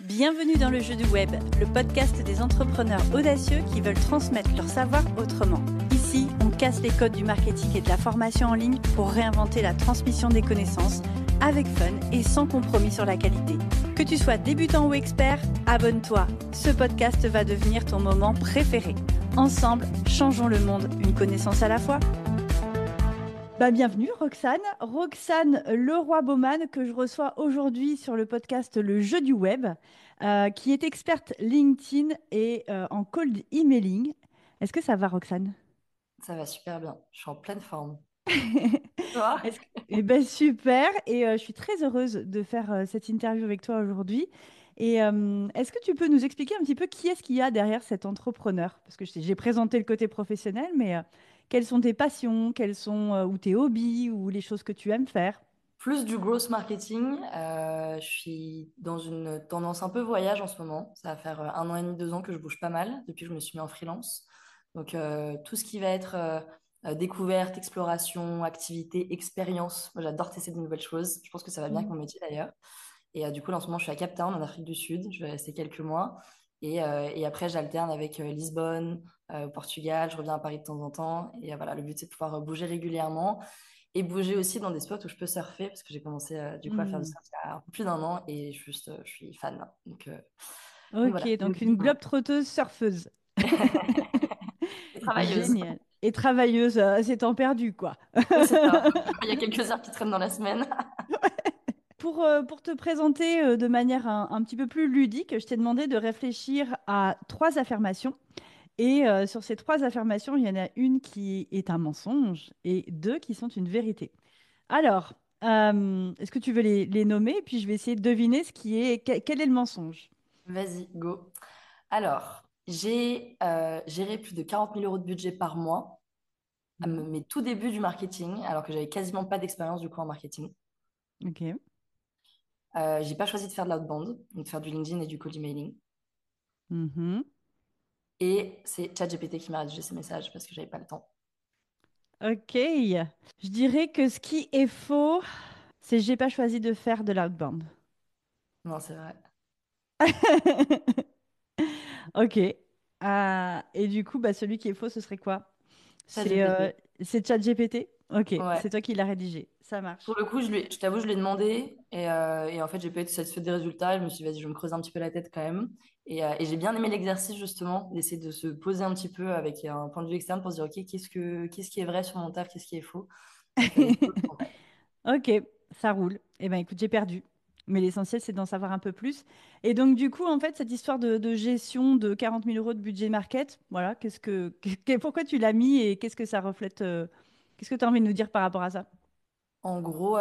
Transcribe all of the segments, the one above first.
Bienvenue dans le jeu du web, le podcast des entrepreneurs audacieux qui veulent transmettre leur savoir autrement. Ici, on casse les codes du marketing et de la formation en ligne pour réinventer la transmission des connaissances avec fun et sans compromis sur la qualité. Que tu sois débutant ou expert, abonne-toi. Ce podcast va devenir ton moment préféré. Ensemble, changeons le monde, une connaissance à la fois. Bienvenue Roxane. Roxane Leroy-Baumann que je reçois aujourd'hui sur le podcast Le Jeu du Web, qui est experte LinkedIn et en cold emailing. Est-ce que ça va Roxane? Ça va super bien. Je suis en pleine forme. Toi? Eh ben, super. Et je suis très heureuse de faire cette interview avec toi aujourd'hui. Et est-ce que tu peux nous expliquer un petit peu qui est-ce qu'il y a derrière cet entrepreneur? Parce que j'ai présenté le côté professionnel, mais quelles sont tes passions, quels sont ou tes hobbies ou les choses que tu aimes faire? Plus du growth marketing. Je suis dans une tendance un peu voyage en ce moment. Ça va faire 1 an et demi, 2 ans que je bouge pas mal depuis que je me suis mis en freelance. Donc tout ce qui va être découverte, exploration, activité, expérience. Moi, j'adore tester de nouvelles choses. Je pense que ça va bien avec Mm. mon métier d'ailleurs. Et du coup, là, en ce moment, je suis à Cape Town, en Afrique du Sud. Je vais rester quelques mois. Et après, j'alterne avec Lisbonne, au Portugal. Je reviens à Paris de temps en temps. Et voilà, le but, c'est de pouvoir bouger régulièrement et bouger aussi dans des spots où je peux surfer, parce que j'ai commencé du coup à faire du Mm. surf il y a un peu plus d'1 an et juste, je suis fan, là. Donc Ok, voilà, donc une globe-trotteuse surfeuse. et travailleuse. Génial. Et travailleuse, c'est temps perdu, quoi. Oui, c'est ça. Il y a quelques heures qui traînent dans la semaine. Pour te présenter de manière un petit peu plus ludique, je t'ai demandé de réfléchir à trois affirmations. Et sur ces trois affirmations, il y en a une qui est un mensonge et deux qui sont une vérité. Alors, est-ce que tu veux les nommer? Et puis je vais essayer de deviner quel est le mensonge. Vas-y, go. Alors, j'ai géré plus de 40 000 euros de budget par mois à Mhm. mes tout débuts du marketing, alors que j'avais quasiment pas d'expérience du coup en marketing. Ok. J'ai pas choisi de faire de l'outbound, donc de faire du LinkedIn et du cold emailing. Mhm. Et c'est ChatGPT qui m'a rédigé ces messages parce que j'avais pas le temps. Ok. Je dirais que ce qui est faux, c'est que j'ai pas choisi de faire de l'outbound. Non, c'est vrai. Ok. Et du coup, celui qui est faux, ce serait quoi? C'est ChatGPT. c'est ChatGPT? Ok, Ouais. c'est toi qui l'as rédigé. Ça Pour marche. le coup, je t'avoue, je l'ai demandé et en fait, j'ai pas été satisfaite des résultats. Je me suis dit, vas-y, je vais me creuser un petit peu la tête quand même. Et j'ai bien aimé l'exercice justement, d'essayer de se poser un petit peu avec un point de vue externe pour se dire, OK, qu'est-ce qui est vrai sur mon taf, qu'est-ce qui est faux? Donc, il y a des choses en vrai. Ok, ça roule. Eh ben écoute, j'ai perdu. Mais l'essentiel, c'est d'en savoir un peu plus. Et donc, du coup, en fait, cette histoire de gestion de 40 000 euros de budget market, voilà, pourquoi tu l'as mis et qu'est-ce que ça reflète, qu'est-ce que tu as envie de nous dire par rapport à ça? En gros,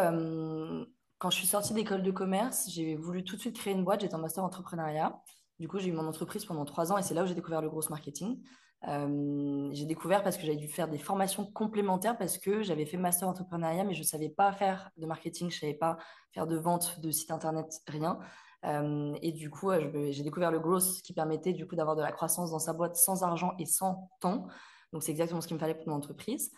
quand je suis sortie d'école de commerce, j'ai voulu tout de suite créer une boîte. J'étais en master entrepreneuriat. Du coup, j'ai eu mon entreprise pendant 3 ans et c'est là où j'ai découvert le gros marketing. J'ai découvert parce que j'avais dû faire des formations complémentaires parce que j'avais fait master entrepreneuriat, mais je ne savais pas faire de marketing, je ne savais pas faire de vente de site internet, rien. Et du coup, j'ai découvert le growth qui permettait du coup d'avoir de la croissance dans sa boîte sans argent et sans temps. Donc, c'est exactement ce qu'il me fallait pour mon entreprise.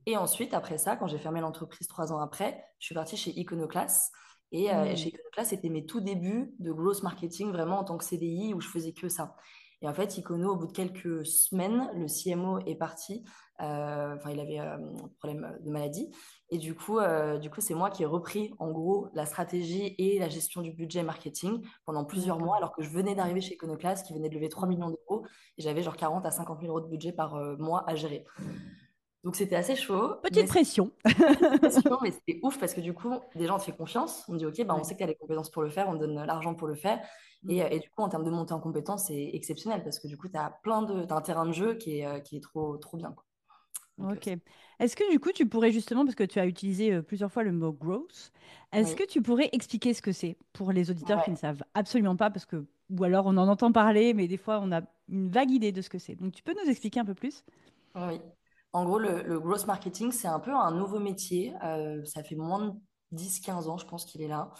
Et ensuite, après ça, quand j'ai fermé l'entreprise 3 ans après, je suis partie chez Iconoclast. Et chez Hmm. Iconoclast, c'était mes tout débuts de growth marketing, vraiment en tant que CDI, où je faisais que ça. Et en fait, Icono, au bout de quelques semaines, le CMO est parti. Enfin, il avait un problème de maladie. Et du coup, c'est moi qui ai repris, en gros, la stratégie et la gestion du budget marketing pendant plusieurs mois, D'accord. alors que je venais d'arriver chez Iconoclast, qui venait de lever 3 millions d'euros. Et j'avais genre 40 à 50 000 euros de budget par mois à gérer. Donc c'était assez chaud, mais Petite c'était pression. petite pression, mais c'était ouf parce que du coup, déjà on te fait confiance, on dit ok, bah, on Ouais. sait que tu as les compétences pour le faire, on te donne l'argent pour le faire. Hmm. Et du coup, en termes de montée en compétences, c'est exceptionnel parce que du coup, tu as t'as un terrain de jeu qui est trop, trop bien, quoi. Donc, Ok. Est-ce que du coup, tu pourrais justement, parce que tu as utilisé plusieurs fois le mot growth, est-ce oui, que tu pourrais expliquer ce que c'est pour les auditeurs qui ne ouais, savent absolument pas, parce que, ou alors on en entend parler, mais des fois on a une vague idée de ce que c'est. Donc tu peux nous expliquer un peu plus? oui. En gros, le growth marketing, c'est un peu un nouveau métier. Ça fait moins de 10 15 ans, je pense qu'il est là.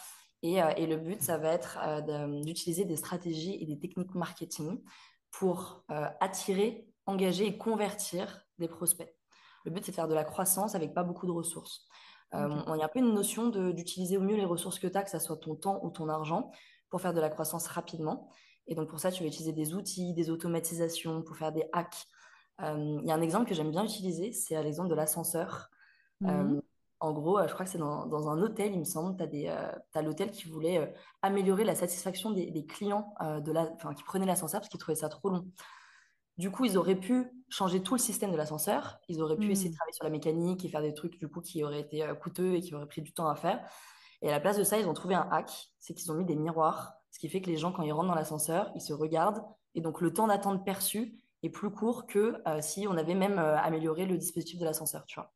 Et le but, ça va être d'utiliser des stratégies et des techniques marketing pour attirer, engager et convertir des prospects. Le but, c'est de faire de la croissance avec pas beaucoup de ressources. Ok. Il y a un peu une notion d'utiliser au mieux les ressources que tu as, que ce soit ton temps ou ton argent, pour faire de la croissance rapidement. Et donc, pour ça, tu vas utiliser des outils, des automatisations pour faire des hacks. Il y a un exemple que j'aime bien utiliser, c'est l'exemple de l'ascenseur. Mhm. Euh, En gros, je crois que c'est dans un hôtel, il me semble, t'as l'hôtel qui voulait améliorer la satisfaction des clients enfin, qui prenaient l'ascenseur parce qu'ils trouvaient ça trop long. Du coup, ils auraient pu changer tout le système de l'ascenseur, ils auraient pu essayer de Mhm. travailler sur la mécanique et faire des trucs du coup qui auraient été coûteux et qui auraient pris du temps à faire. Et à la place de ça, ils ont trouvé un hack, c'est qu'ils ont mis des miroirs, ce qui fait que les gens, quand ils rentrent dans l'ascenseur, ils se regardent et donc le temps d'attente perçu est plus court que si on avait même amélioré le dispositif de l'ascenseur, tu vois.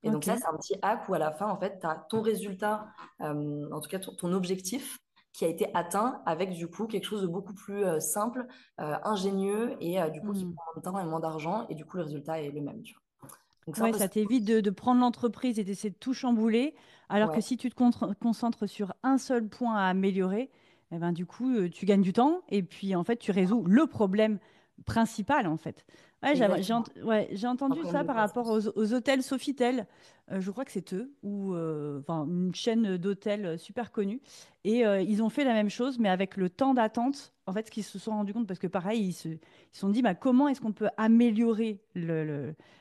Et donc ça, Ok. c'est un petit hack où à la fin, en fait, tu as ton résultat, en tout cas ton objectif, qui a été atteint avec du coup quelque chose de beaucoup plus simple, ingénieux et du coup qui Mhm. prend moins de temps et moins d'argent et du coup le résultat est le même, tu vois. Donc c'est un Ouais, peu ça ça. t'évite de prendre l'entreprise et d'essayer de tout chambouler, alors que Ouais, si tu te concentres sur un seul point à améliorer, eh ben, du coup, tu gagnes du temps et puis en fait, tu résous le problème principal en fait. Ouais, exactement. ouais, j'ai Un entendu problème ça de par rapport croissance. aux hôtels Sofitel. Je crois que c'est eux, ou enfin, une chaîne d'hôtels super connue. Et ils ont fait la même chose, mais avec le temps d'attente. En fait, ce qu'ils se sont rendus compte, parce que pareil, ils se sont dit, bah, comment est-ce qu'on peut améliorer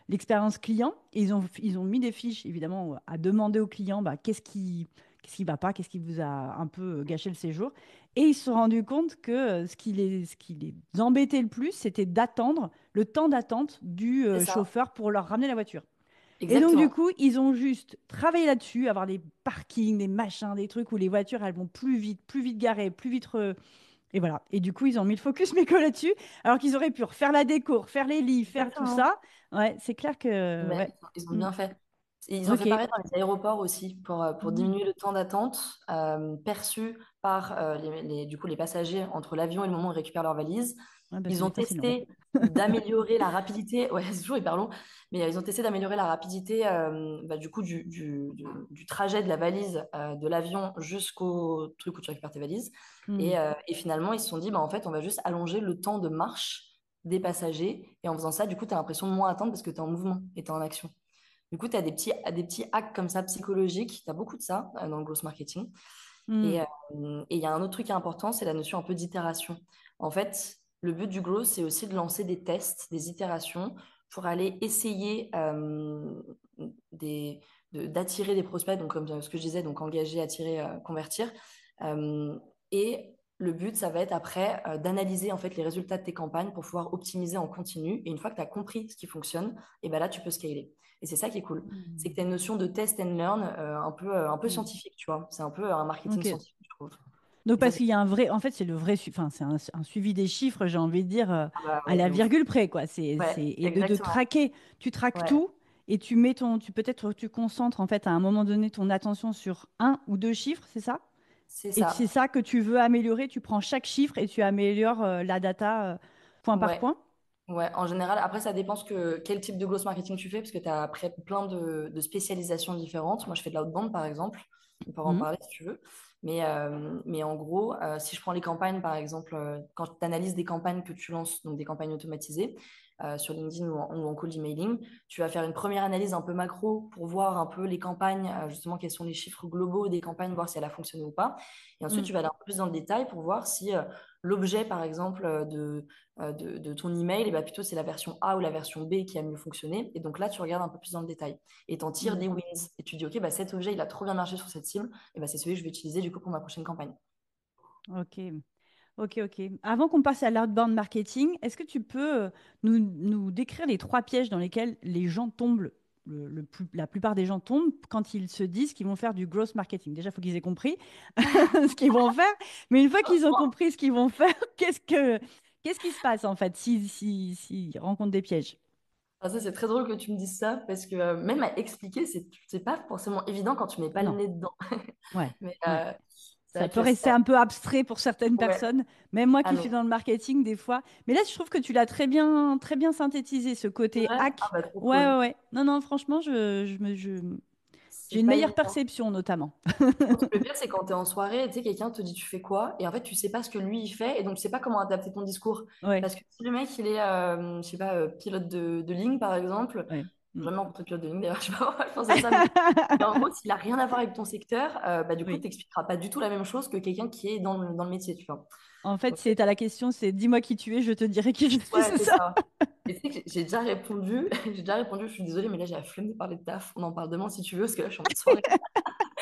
l'expérience client. Et ils ont mis des fiches, évidemment, à demander aux clients bah, qu'est-ce qui va pas, qu'est-ce qui vous a un peu gâché le séjour. Et ils se sont rendus compte que ce qui les embêtait le plus, c'était d'attendre, le temps d'attente du C'est ça, chauffeur pour leur ramener la voiture. Et donc, du exactement. coup, ils ont juste travaillé là-dessus, avoir des parkings, des machins, des trucs où les voitures, elles vont plus vite garées, plus vite. Et voilà. Et du coup, ils ont mis le focus méco là-dessus, alors qu'ils auraient pu refaire la déco, refaire les lits, faire tout Exactement. ça. Ouais, c'est clair que. Mais Ouais. ils ont Mm. bien fait. Et ils ont fait Ok. pareil dans les aéroports aussi pour Mm. diminuer le temps d'attente perçu par du coup, les passagers entre l'avion et le moment où ils récupèrent leurs valises. Ouais, parce que Ils ont des fois, c'est long. testé d'améliorer la rapidité. Ouais, c'est toujours hyper long. Mais ils ont testé d'améliorer la rapidité du coup, du trajet de la valise de l'avion jusqu'au truc où tu récupères tes valises. Mm. Et finalement, ils se sont dit, bah, en fait, on va juste allonger le temps de marche des passagers. Et en faisant ça, du coup, tu as l'impression de moins attendre parce que tu es en mouvement et tu es en action. Du coup, tu as des petits hacks comme ça psychologiques. Tu as beaucoup de ça dans le growth marketing. Mm. Et il y a un autre truc qui est important, c'est la notion un peu d'itération. En fait, le but du growth, c'est aussi de lancer des tests, des itérations pour aller essayer des, d'attirer des prospects, donc comme ce que je disais, donc engager, attirer, convertir. Euh, et le but, ça va être après d'analyser en fait les résultats de tes campagnes pour pouvoir optimiser en continu. Et une fois que tu as compris ce qui fonctionne, et ben là, tu peux scaler. Et c'est ça qui est cool. C'est que Mm. tu as une notion de test and learn un peu Mm. scientifique, tu vois. C'est un peu un marketing Ok. scientifique, je trouve. Donc, Et ça, parce c'est qu'il y a un vrai. En fait, c'est le vrai. Enfin, c'est un suivi des chiffres, j'ai envie de dire, ah bah à ouais, la de ouf. virgule près, quoi. Ouais, Et de exactement. traquer. Tu traques Ouais, tout et tu mets ton. Peut-être tu concentres, en fait, à un moment donné, ton attention sur un ou deux chiffres, c'est ça? c'est Et c'est ça. ça que tu veux améliorer. Tu prends chaque chiffre et tu améliores la data point par Ouais. point. Ouais, en général, après, ça dépend quel type de growth marketing tu fais, parce que tu as après plein de spécialisations différentes. Moi, je fais de l'outbound, par exemple. On peut en Mhm. parler si tu veux. Mais en gros, si je prends les campagnes, par exemple, quand tu analyses des campagnes que tu lances, donc des campagnes automatisées, sur LinkedIn ou en cold emailing, tu vas faire une première analyse un peu macro pour voir un peu les campagnes, justement, quels sont les chiffres globaux des campagnes, voir si elle a fonctionné ou pas. Et ensuite, tu Mm. vas aller un peu plus dans le détail pour voir si l'objet, par exemple, de ton email, et bah plutôt c'est la version A ou la version B qui a mieux fonctionné. Et donc là, tu regardes un peu plus dans le détail et t'en tires Mm. des wins. Et tu dis, OK, bah, cet objet, il a trop bien marché sur cette cible, et bah, c'est celui que je vais utiliser du coup pour ma prochaine campagne. Ok. Ok, ok. Avant qu'on passe à l'outbound marketing, est-ce que tu peux nous décrire les trois pièges dans lesquels les gens tombent, la plupart des gens tombent quand ils se disent qu'ils vont faire du growth marketing? Déjà, il faut qu'ils aient compris ce qu'ils vont faire, mais une fois qu'ils ont compris ce qu'ils vont faire, qu'est-ce qui se passe en fait s'ils rencontrent des pièges? Ah, ça, c'est très drôle que tu me dises ça parce que même à expliquer, c'est pas forcément évident quand tu mets pas le Non, nez dedans. ouais, Mais ouais. c'est Ça vrai peut que rester ça. un peu abstrait pour certaines Ouais. personnes, même moi Ah, qui suis mais dans le marketing des fois. Mais là, je trouve que tu l'as très bien synthétisé, ce c'est côté vrai? Ah, hack. bah, trop Ouais, ouais, cool. ouais. Non, non, franchement, j'ai C'est une pas meilleure évident. perception, notamment. Je pense que le pire, c'est quand tu es en soirée, tu sais, quelqu'un te dit tu fais quoi, et en fait, tu sais pas ce que lui il fait, et donc tu sais pas comment adapter ton discours. Ouais, Parce que si le mec il est, je sais pas, pilote de ligne par exemple, ouais. Mm. jamais rencontré de pilote de ligne, d'ailleurs, je pense à ça. Mais en gros, s'il n'a rien à voir avec ton secteur, du coup, tu Oui. n'expliqueras pas du tout la même chose que quelqu'un qui est dans le métier, tu vois. En fait, Donc, c'est à la question, c'est dis-moi qui tu es, je te dirai qui je suis, ouais, c'est c'est ça. ça. Et tu sais que j'ai déjà répondu, je suis désolée, mais là, j'ai la flemme de parler de taf. On en parle demain si tu veux, parce que là, je suis en mode soirée.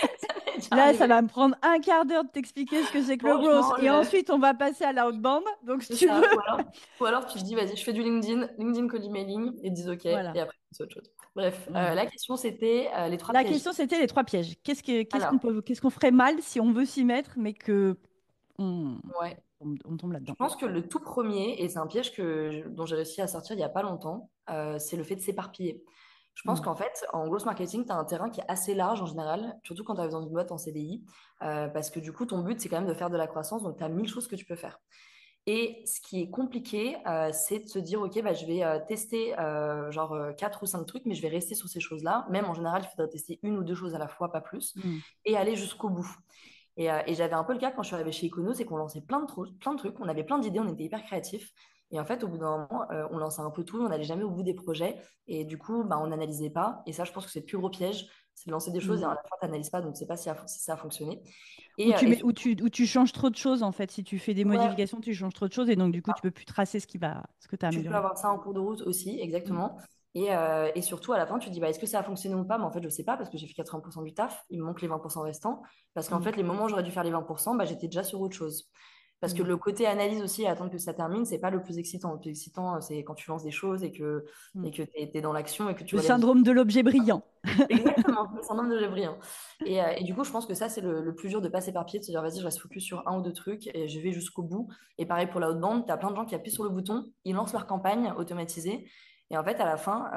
Ça m'est déjà Là, ça arrivé. va me prendre un quart d'heure de t'expliquer ce que c'est que le growth. Franchement, Et ensuite, on va passer à l'outbound. Donc, si c'est tu veux. ça. Ou alors, tu te dis, vas-y, je fais du LinkedIn cold emailing, et ils disent OK, et Voilà. après, c'est autre chose. Bref, Voilà. la question, c'était les trois La pièges. question, c'était les trois pièges. Alors, Qu'est-ce qu'on ferait mal si on veut s'y mettre, mais que on, ouais. on tombe Je là-dedans? pense que le tout premier, et c'est un piège dont j'ai réussi à sortir il n'y a pas longtemps, c'est le fait de s'éparpiller. Je pense Mm. qu'en fait, en growth marketing, tu as un terrain qui est assez large en général, surtout quand tu arrives dans une boîte en CDI, parce que du coup, ton but, c'est quand même de faire de la croissance, donc tu as 1000 choses que tu peux faire. Et ce qui est compliqué, c'est de se dire, OK, bah, je vais tester genre 4 ou 5 trucs, mais je vais rester sur ces choses-là. Même en général, il faudrait tester une ou deux choses à la fois, pas plus, Mm. et aller jusqu'au bout. Et j'avais un peu le cas quand je suis arrivée chez Icono, c'est qu'on lançait plein de trucs, on avait plein d'idées, on était hyper créatifs. Et en fait, au bout d'un moment, on lançait un peu tout, on n'allait jamais au bout des projets. Et du coup, bah, on n'analysait pas. Et ça, je pense que c'est le plus gros piège, c'est de lancer des choses et à Mm. la fin, tu n'analyses pas, donc tu ne sais pas si ça a fonctionné. Ou Et, tu et mets, surtout, ou tu changes trop de choses, en fait. Si tu fais des ouais, modifications, tu changes trop de choses. Et donc, du coup, tu peux plus tracer ce que tu as tu peux amélioré. avoir ça en cours de route aussi, Mm. exactement. Et surtout, à la fin, tu te dis, bah, est-ce que ça a fonctionné ou pas? Mais en fait, je ne sais pas parce que j'ai fait 80% du taf. Il me manque les 20% restants. Parce qu'en Mm. fait, les moments où j'aurais dû faire les 20%, bah, j'étais déjà sur autre chose. Parce que Mm. le côté analyse aussi, attendre que ça termine, c'est pas le plus excitant. Le plus excitant, c'est quand tu lances des choses Mm. et que tu es dans l'action et que tu Le vois les résultats. syndrome de l'objet brillant. Exactement, le syndrome de Gévrien. Et du coup, je pense que ça, c'est le plus dur de pas s'éparpiller, de se dire, vas-y, je reste focus sur un ou deux trucs et je vais jusqu'au bout. Et pareil pour la haute bande, tu as plein de gens qui appuient sur le bouton, ils lancent leur campagne automatisée. Et en fait, à la fin,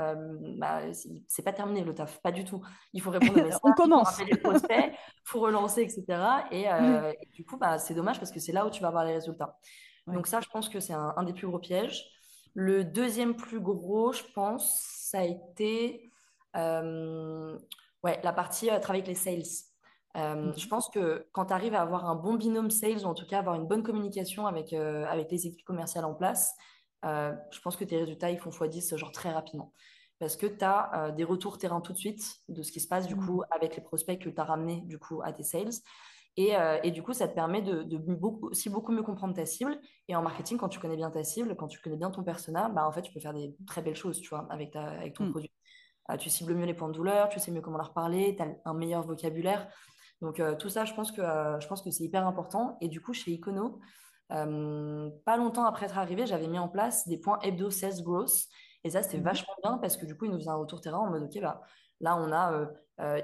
bah, c'est pas terminé le taf, pas du tout. Il faut répondre aux messages, On il faut commence. rappeler les prospects, il faut relancer, etc. Ouais. Et du coup, bah, c'est dommage parce que c'est là où tu vas avoir les résultats. Ouais. Donc ça, je pense que c'est un des plus gros pièges. Le deuxième plus gros, je pense, ça a été ouais, la partie travail avec les sales. Je Mhm. pense que quand tu arrives à avoir un bon binôme sales, ou en tout cas avoir une bonne communication avec les équipes commerciales en place, je pense que tes résultats, ils font x10 genre très rapidement. Parce que tu as des retours terrain tout de suite de ce qui se passe du coup Mm. avec les prospects que tu as ramenés du coup à tes sales. Et du coup, ça te permet de aussi beaucoup mieux comprendre ta cible. Et en marketing, quand tu connais bien ta cible, quand tu connais bien ton persona, bah, en fait, tu peux faire des très belles choses, tu vois, avec ton Mm. produit. Tu cibles mieux les points de douleur, tu sais mieux comment leur parler, tu as un meilleur vocabulaire. Donc, tout ça, je pense que c'est hyper important. Et du coup, chez Icono, pas longtemps après être arrivé, j'avais mis en place des points hebdo sales growth. Et ça, c'était Mhm. vachement bien parce que du coup, ils nous faisaient un retour terrain en mode, OK, bah, là, on a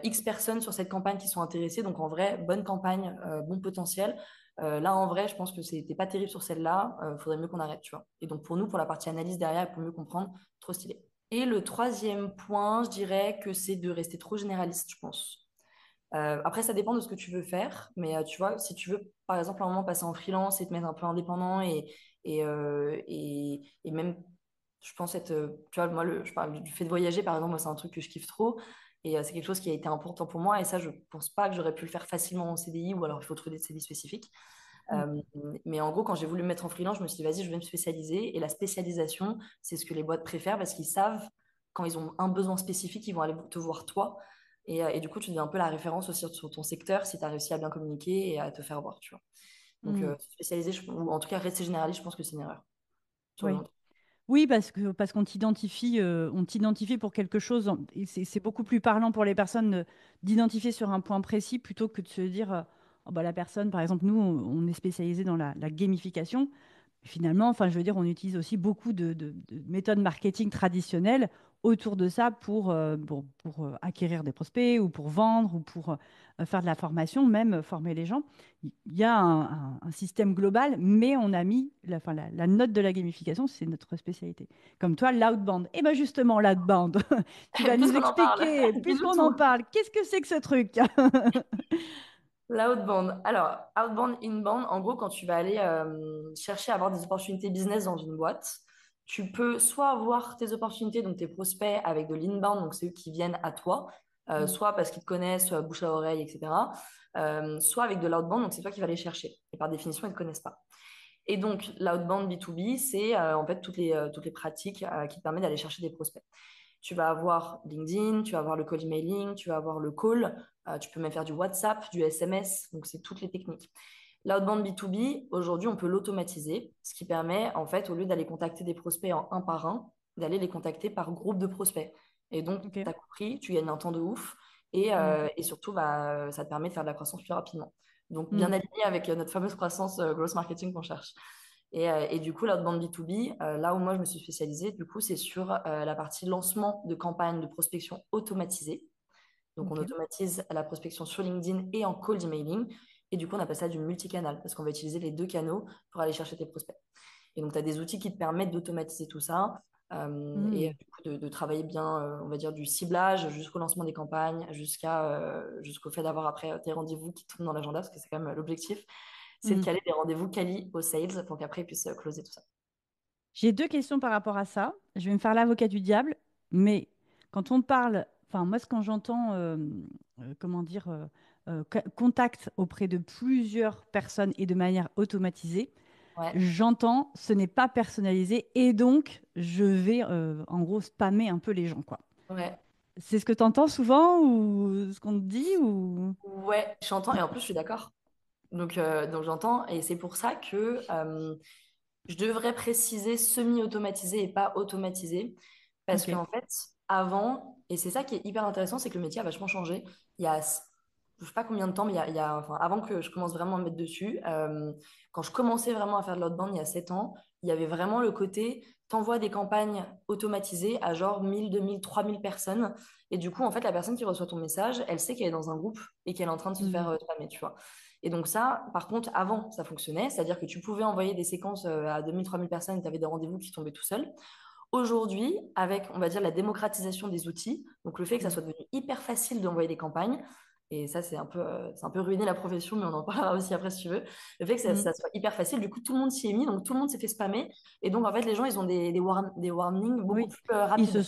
X personnes sur cette campagne qui sont intéressées. Donc, en vrai, bonne campagne, bon potentiel. Là, en vrai, je pense que c'était pas terrible sur celle-là. Faudrait mieux qu'on arrête, tu vois. Et donc, pour nous, pour la partie analyse derrière, pour mieux comprendre, trop stylé. Et le troisième point, je dirais que c'est de rester trop généraliste, je pense. Après, ça dépend de ce que tu veux faire, mais tu vois, si tu veux, par exemple, à un moment passer en freelance et te mettre un peu indépendant et même, je pense être, tu vois, moi, je parle du fait de voyager, par exemple, moi, c'est un truc que je kiffe trop et c'est quelque chose qui a été important pour moi et ça, je pense pas que j'aurais pu le faire facilement en CDI ou alors il faut trouver des CDI spécifiques. Mm. Euh, mais en gros, quand j'ai voulu me mettre en freelance, je me suis dit, vas-y, je vais me spécialiser et la spécialisation, c'est ce que les boîtes préfèrent parce qu'ils savent quand ils ont un besoin spécifique, ils vont aller te voir toi et du coup, tu deviens un peu la référence aussi sur ton secteur si tu as réussi à bien communiquer et à te faire voir, tu vois. Donc, Mm. se spécialiser, ou en tout cas rester généraliste, je pense que c'est une erreur sur le Oui. long terme. Oui, parce on t'identifie pour quelque chose. Et c'est beaucoup plus parlant pour les personnes d'identifier sur un point précis plutôt que de se dire, oh, bah, la personne, par exemple, nous, on est spécialisé dans la gamification. Finalement, enfin, je veux dire, on utilise aussi beaucoup de méthodes marketing traditionnelles autour de ça pour acquérir des prospects ou pour vendre ou pour faire de la formation, même former les gens. Il y a un système global, mais on a mis enfin, la note de la gamification, c'est notre spécialité. Comme toi, l'outbound. Et bien justement, l'outbound, tu vas nous Puisqu'on en parle, expliquer, dis-nous puisqu'on en tout. parle, qu'est-ce que c'est que ce truc? La outbound. Alors, outbound, inbound, en gros, quand tu vas aller chercher à avoir des opportunités business dans une boîte, tu peux soit avoir tes opportunités, donc tes prospects avec de l'inbound, donc c'est eux qui viennent à toi, Mm. soit parce qu'ils te connaissent, soit bouche à oreille, etc. Soit avec de l'outbound, donc c'est toi qui vas les chercher. Et par définition, ils ne te connaissent pas. Et donc, l'outbound B2B, c'est en fait toutes les pratiques qui te permettent d'aller chercher des prospects. Tu vas avoir LinkedIn, tu vas avoir le cold emailing, tu vas avoir le call, tu peux même faire du WhatsApp, du SMS, donc c'est toutes les techniques. L'outbound B2B, aujourd'hui, on peut l'automatiser, ce qui permet, en fait, au lieu d'aller contacter des prospects en un par un, d'aller les contacter par groupe de prospects. Et donc, Ok. tu as compris, tu gagnes un temps de ouf Mm. et surtout, bah, ça te permet de faire de la croissance plus rapidement. Donc, bien Mm. aligné avec notre fameuse croissance growth marketing qu'on cherche. Et du coup, l'outbound B2B, là où moi je me suis spécialisée, du coup, c'est sur la partie lancement de campagnes de prospection automatisée. Donc, on Ok. automatise la prospection sur LinkedIn et en cold emailing. Et du coup, on appelle ça du multicanal parce qu'on va utiliser les deux canaux pour aller chercher tes prospects. Et donc, tu as des outils qui te permettent d'automatiser tout ça et Mm. du coup, de travailler bien, on va dire, du ciblage jusqu'au lancement des campagnes, jusqu'au fait d'avoir après tes rendez-vous qui tombent dans l'agenda parce que c'est quand même l'objectif, c'est de Mm. caler des rendez-vous quali aux sales pour qu'après ils puissent closer tout ça. J'ai deux questions par rapport à ça. Je vais me faire l'avocat du diable, mais quand on parle, enfin moi, quand j'entends, comment dire, contact auprès de plusieurs personnes et de manière automatisée, Ouais, j'entends ce n'est pas personnalisé et donc je vais en gros spammer un peu les gens, quoi. ouais, C'est ce que tu entends souvent ou ce qu'on te dit ou... ouais, j'entends et en plus je suis d'accord. Donc j'entends et c'est pour ça que je devrais préciser semi-automatisé et pas automatisé. Parce Ok. qu'en fait, avant, et c'est ça qui est hyper intéressant, c'est que le métier a vachement changé. Il y a, je sais pas combien de temps, mais enfin, avant que je commence vraiment à me mettre dessus, quand je commençais vraiment à faire de l'outbound il y a 7 ans, il y avait vraiment le côté, t'envoies des campagnes automatisées à genre 1000, 2000, 3000 personnes. Et du coup, en fait, la personne qui reçoit ton message, elle sait qu'elle est dans un groupe et qu'elle est en train de se faire Mhm. spammer, tu vois. Et donc ça, par contre, avant, ça fonctionnait, c'est-à-dire que tu pouvais envoyer des séquences à 2000, 3000 personnes et tu avais des rendez-vous qui tombaient tout seuls. Aujourd'hui, avec, on va dire, la démocratisation des outils, donc le fait que ça Mhm. soit devenu hyper facile d'envoyer des campagnes, et ça, c'est un peu ruiné la profession, mais on en parlera aussi après si tu veux. Le fait que Mhm. ça soit hyper facile, du coup, tout le monde s'y est mis, donc tout le monde s'est fait spammer. Et donc, en fait, les gens, ils ont des warnings beaucoup Oui. plus rapides. Ils se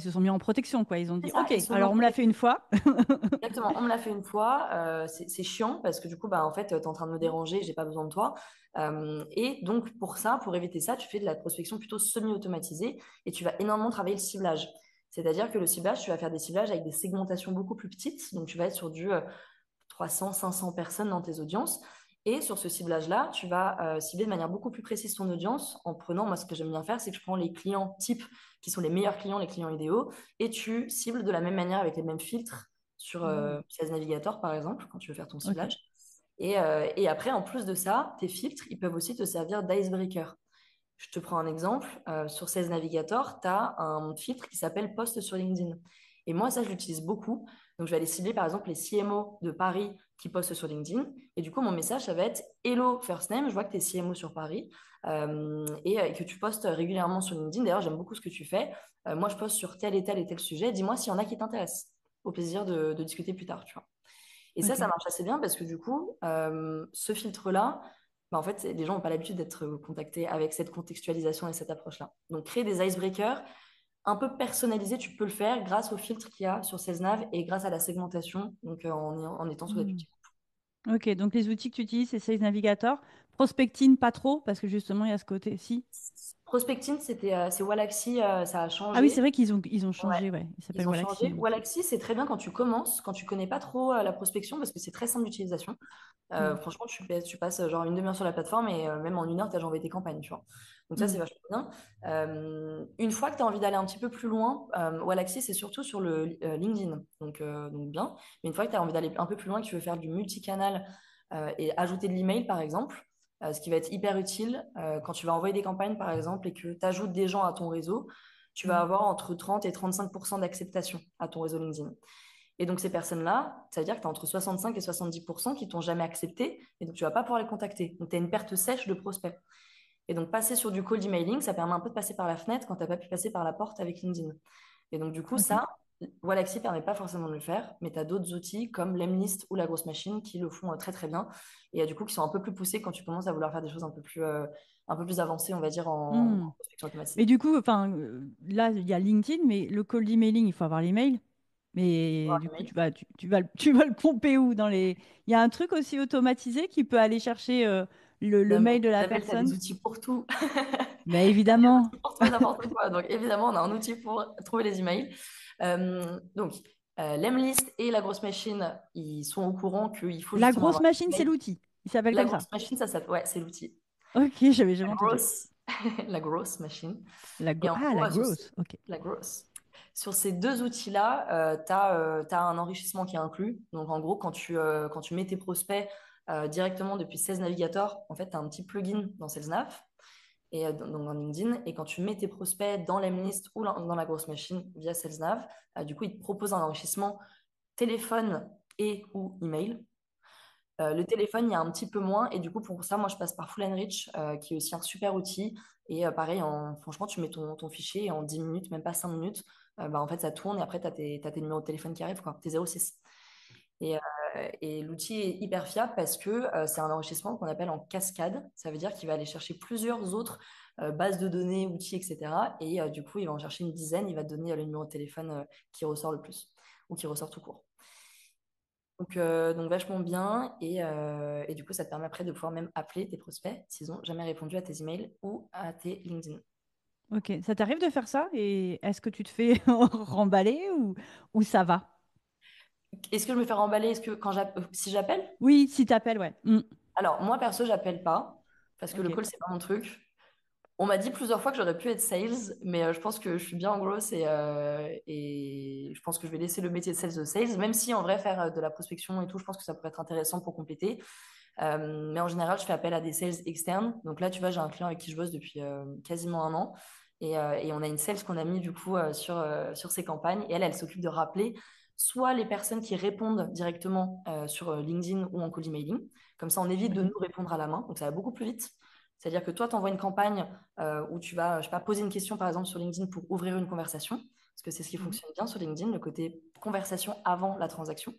sont mis en protection, quoi. Ils ont C'est dit, ça, OK, ils sont mis en alors on me l'a fait protection. une fois. Exactement, on me l'a fait une fois, c'est chiant parce que du coup, bah, en fait, tu es en train de me déranger, j'ai pas besoin de toi. Et donc, pour ça, pour éviter ça, tu fais de la prospection plutôt semi-automatisée et tu vas énormément travailler le ciblage. C'est-à-dire que le ciblage, tu vas faire des ciblages avec des segmentations beaucoup plus petites. Donc, tu vas être sur du 300, 500 personnes dans tes audiences. Et sur ce ciblage-là, tu vas cibler de manière beaucoup plus précise ton audience en prenant, moi, ce que j'aime bien faire, c'est que je prends les clients types qui sont les meilleurs clients, les clients idéaux, et tu cibles de la même manière avec les mêmes filtres sur Mhm. Sales Navigator, par exemple, quand tu veux faire ton OK. ciblage. Et après, en plus de ça, tes filtres, ils peuvent aussi te servir d'icebreaker. Je te prends un exemple. Sur Sales Navigator, tu as un filtre qui s'appelle Post sur LinkedIn. Et moi, ça, je l'utilise beaucoup. Donc, je vais aller cibler, par exemple, les CMO de Paris qui postent sur LinkedIn. Et du coup, mon message, ça va être Hello First Name. Je vois que tu es CMO sur Paris et que tu postes régulièrement sur LinkedIn. D'ailleurs, j'aime beaucoup ce que tu fais. Moi, je poste sur tel et tel et tel sujet. Dis-moi s'il y en a qui t'intéressent. Au plaisir de discuter plus tard, tu vois. Et ça OK. marche assez bien parce que du coup, ce filtre-là, bah, en fait, les gens n'ont pas l'habitude d'être contactés avec cette contextualisation et cette approche-là. Donc, créer des icebreakers un peu personnalisés, tu peux le faire grâce au filtre qu'il y a sur SalesNav et grâce à la segmentation, donc en étant sous la Mhm. petite. OK, donc les outils que tu utilises, c'est Sales Navigator. Prospecting, pas trop, parce que justement, il y a ce côté. Si. Prospecting, c'est Wallaxy, ça a Ah oui, c'est changé. vrai qu'ils ont Ouais, changé, ouais. Il s'appelle ils ont Wallaxy changé. maintenant. Wallaxy, c'est très bien quand tu commences, quand tu connais pas trop la prospection, parce que c'est très simple d'utilisation. Mhm. Franchement, tu passes genre une demi-heure sur la plateforme et même en une heure, tu as déjà envoyé tes campagnes, tu vois. Donc ça, c'est Mhm. vachement bien. Une fois que tu as envie d'aller un petit peu plus loin, Wallaxy, c'est surtout sur le LinkedIn, donc bien. Mais une fois que tu as envie d'aller un peu plus loin, que tu veux faire du multicanal et ajouter de l'email, par exemple, ce qui va être hyper utile quand tu vas envoyer des campagnes, par exemple, et que tu ajoutes des gens à ton réseau, tu vas Mhm. avoir entre 30 et 35% d'acceptation à ton réseau LinkedIn. Et donc, ces personnes-là, ça veut dire que tu as entre 65 et 70% qui t'ont jamais accepté, et donc tu vas pas pouvoir les contacter. Donc, tu as une perte sèche de prospects. Et donc, passer sur du cold emailing, ça permet un peu de passer par la fenêtre quand tu n'as pas pu passer par la porte avec LinkedIn. Et donc, du coup, OK. ça, Wallaxy permet pas forcément de le faire, mais tu as d'autres outils comme Lemlist ou la grosse machine qui le font très très bien, et du coup, qui sont un peu plus poussés quand tu commences à vouloir faire des choses un peu plus avancées, on va dire, en Mhm. prospection automatisée. Mais du coup, enfin, là, il y a LinkedIn, mais le cold emailing, il faut avoir l'email. Mais Avoir du coup, l'email. tu vas le pomper où dans les... Il y a un truc aussi automatisé qui peut aller chercher le Non, mais mail de la Isabelle, tu as des personne. outils pour tout. Mais Des évidemment. outils pour trouver n'importe quoi. Donc, évidemment, on a un outil pour trouver les emails. Donc, l'Emlist et la grosse machine, ils sont au courant qu'il faut La justement grosse avoir des machine, c'est emails. l'outil. Il s'appelle La comme ça. grosse machine, ouais, c'est l'outil. Ok, j'avais jamais La entendu. grosse, la grosse machine. La Et en gros, la grosse. Ok. la grosse. Sur ces deux outils-là, tu as, un enrichissement qui est inclus. Donc, en gros, quand tu mets tes prospects directement depuis Sales Navigator, en fait, tu as un petit plugin dans SalesNav et donc dans LinkedIn. Et quand tu mets tes prospects dans l'Emlist ou dans la grosse machine via SalesNav, du coup, il te propose un enrichissement téléphone et ou email. Le téléphone, il y a un petit peu moins. Et du coup, pour ça, moi, je passe par Full Enrich, qui est aussi un super outil. Et pareil, franchement, tu mets ton fichier et en 10 minutes, même pas 5 minutes, en fait, ça tourne et après, tu as t'as tes numéros de téléphone qui arrivent, quoi, tes 06. Et, euh, et l'outil est hyper fiable parce que c'est un enrichissement qu'on appelle en cascade. Ça veut dire qu'il va aller chercher plusieurs autres bases de données, outils, etc. Et du coup, il va en chercher une dizaine. Il va te donner le numéro de téléphone qui ressort le plus ou qui ressort tout court. Donc vachement bien. Et du coup, ça te permet après de pouvoir même appeler tes prospects s'ils n'ont jamais répondu à tes emails ou à tes LinkedIn. Ok. Ça t'arrive de faire ça? Et est-ce que tu te fais remballer ou ça va? Est-ce que je me fais remballer? Est-ce que si j'appelle? Oui, si t'appelles, ouais. Alors, moi, perso, j'appelle pas parce que le Ok. call, c'est pas mon truc. On m'a dit plusieurs fois que j'aurais pu être sales, mais je pense que je suis bien en grosse et je pense que je vais laisser le métier de sales, même si en vrai, faire de la prospection et tout, je pense que ça pourrait être intéressant pour compléter. Mais en général, je fais appel à des sales externes. Donc là, tu vois, j'ai un client avec qui je bosse depuis quasiment un an. Et on a une sales qu'on a mis du coup sur ses campagnes. Et elle s'occupe de rappeler soit les personnes qui répondent directement sur LinkedIn ou en cold emailing. Comme ça, on évite de Ok. nous répondre à la main. Donc ça va beaucoup plus vite. C'est-à-dire que toi, tu envoies une campagne où tu vas, je sais pas, poser une question par exemple sur LinkedIn pour ouvrir une conversation. Parce que c'est ce qui Mhm. fonctionne bien sur LinkedIn, le côté conversation avant la transaction.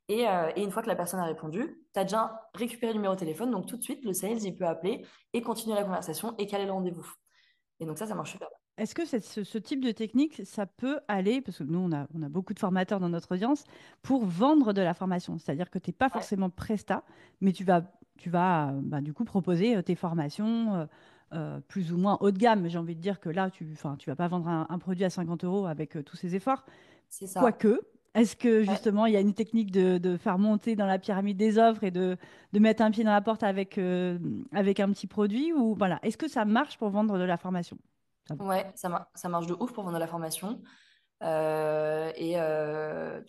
Et une fois que la personne a répondu, tu as déjà récupéré le numéro de téléphone, donc tout de suite, le sales, il peut appeler et continuer la conversation et caler le rendez-vous. Et donc ça marche super bien. Est-ce que ce type de technique, ça peut aller, parce que nous, on a beaucoup de formateurs dans notre audience, pour vendre de la formation? C'est-à-dire que tu n'es pas Ouais, forcément presta, mais tu vas bah, du coup proposer tes formations plus ou moins haut de gamme. J'ai envie de dire que là, enfin, tu vas pas vendre un produit à 50 euros avec tous ces efforts. c'est ça. Quoique, est-ce que Ouais. justement, il y a une technique de faire monter dans la pyramide des offres et de mettre un pied dans la porte avec un petit produit ou voilà, est-ce que ça marche pour vendre de la formation? Ça- Ouais, ça marche de ouf pour vendre la formation. Tu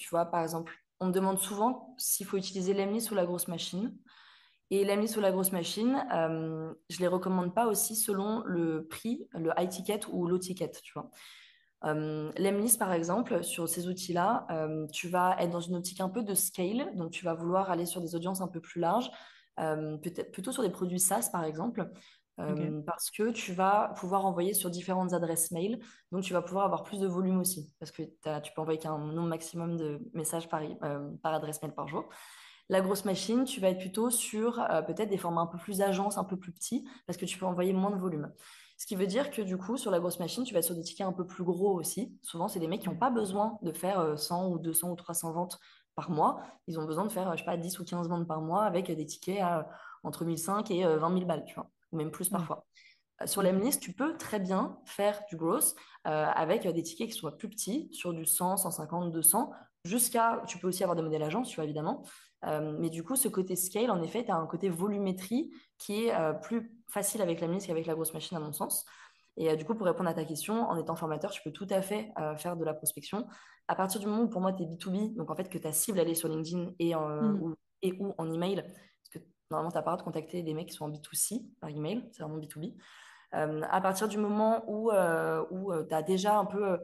vois, par exemple, on me demande souvent s'il faut utiliser l'Emlist ou la grosse machine. Et l'Emlist ou la grosse machine, je les recommande pas aussi selon le prix, le high ticket ou low ticket, tu vois. L'Emlist, par exemple, sur ces outils-là, tu vas être dans une optique un peu de scale, donc tu vas vouloir aller sur des audiences un peu plus larges, peut-être plutôt sur des produits SaaS, par exemple, Ok. parce que tu vas pouvoir envoyer sur différentes adresses mail, donc tu vas pouvoir avoir plus de volume aussi, parce que tu peux envoyer qu'un nombre maximum de messages par adresse mail par jour. La grosse machine, tu vas être plutôt sur peut-être des formats un peu plus agences, un peu plus petits, parce que tu peux envoyer moins de volume. Ce qui veut dire que du coup, sur la grosse machine, tu vas être sur des tickets un peu plus gros aussi. Souvent, c'est des mecs qui n'ont Ouais. pas besoin de faire 100 ou 200 ou 300 ventes par mois. Ils ont besoin de faire, je sais pas, 10 ou 15 ventes par mois avec des tickets entre 1005 et 20 000 balles, tu vois, ou même plus Ouais. parfois. Sur Ok. l'Emlist, tu peux très bien faire du gross avec des tickets qui soient plus petits, sur du 100, 150, 200, jusqu'à, tu peux aussi avoir des modèles agence, tu vois, évidemment. Mais du coup, ce côté scale, en effet, tu as un côté volumétrie qui est plus facile avec l'Emlist qu'avec la grosse machine, à mon sens. Et du coup, pour répondre à ta question, en étant formateur, tu peux tout à fait faire de la prospection. À partir du moment où, pour moi, tu es B2B, donc en fait, que ta cible, elle est sur LinkedIn Hmm. et ou en email, parce que normalement, tu n'as pas le droit de contacter des mecs qui sont en B2C par email, c'est vraiment B2B. À partir du moment où tu as déjà un peu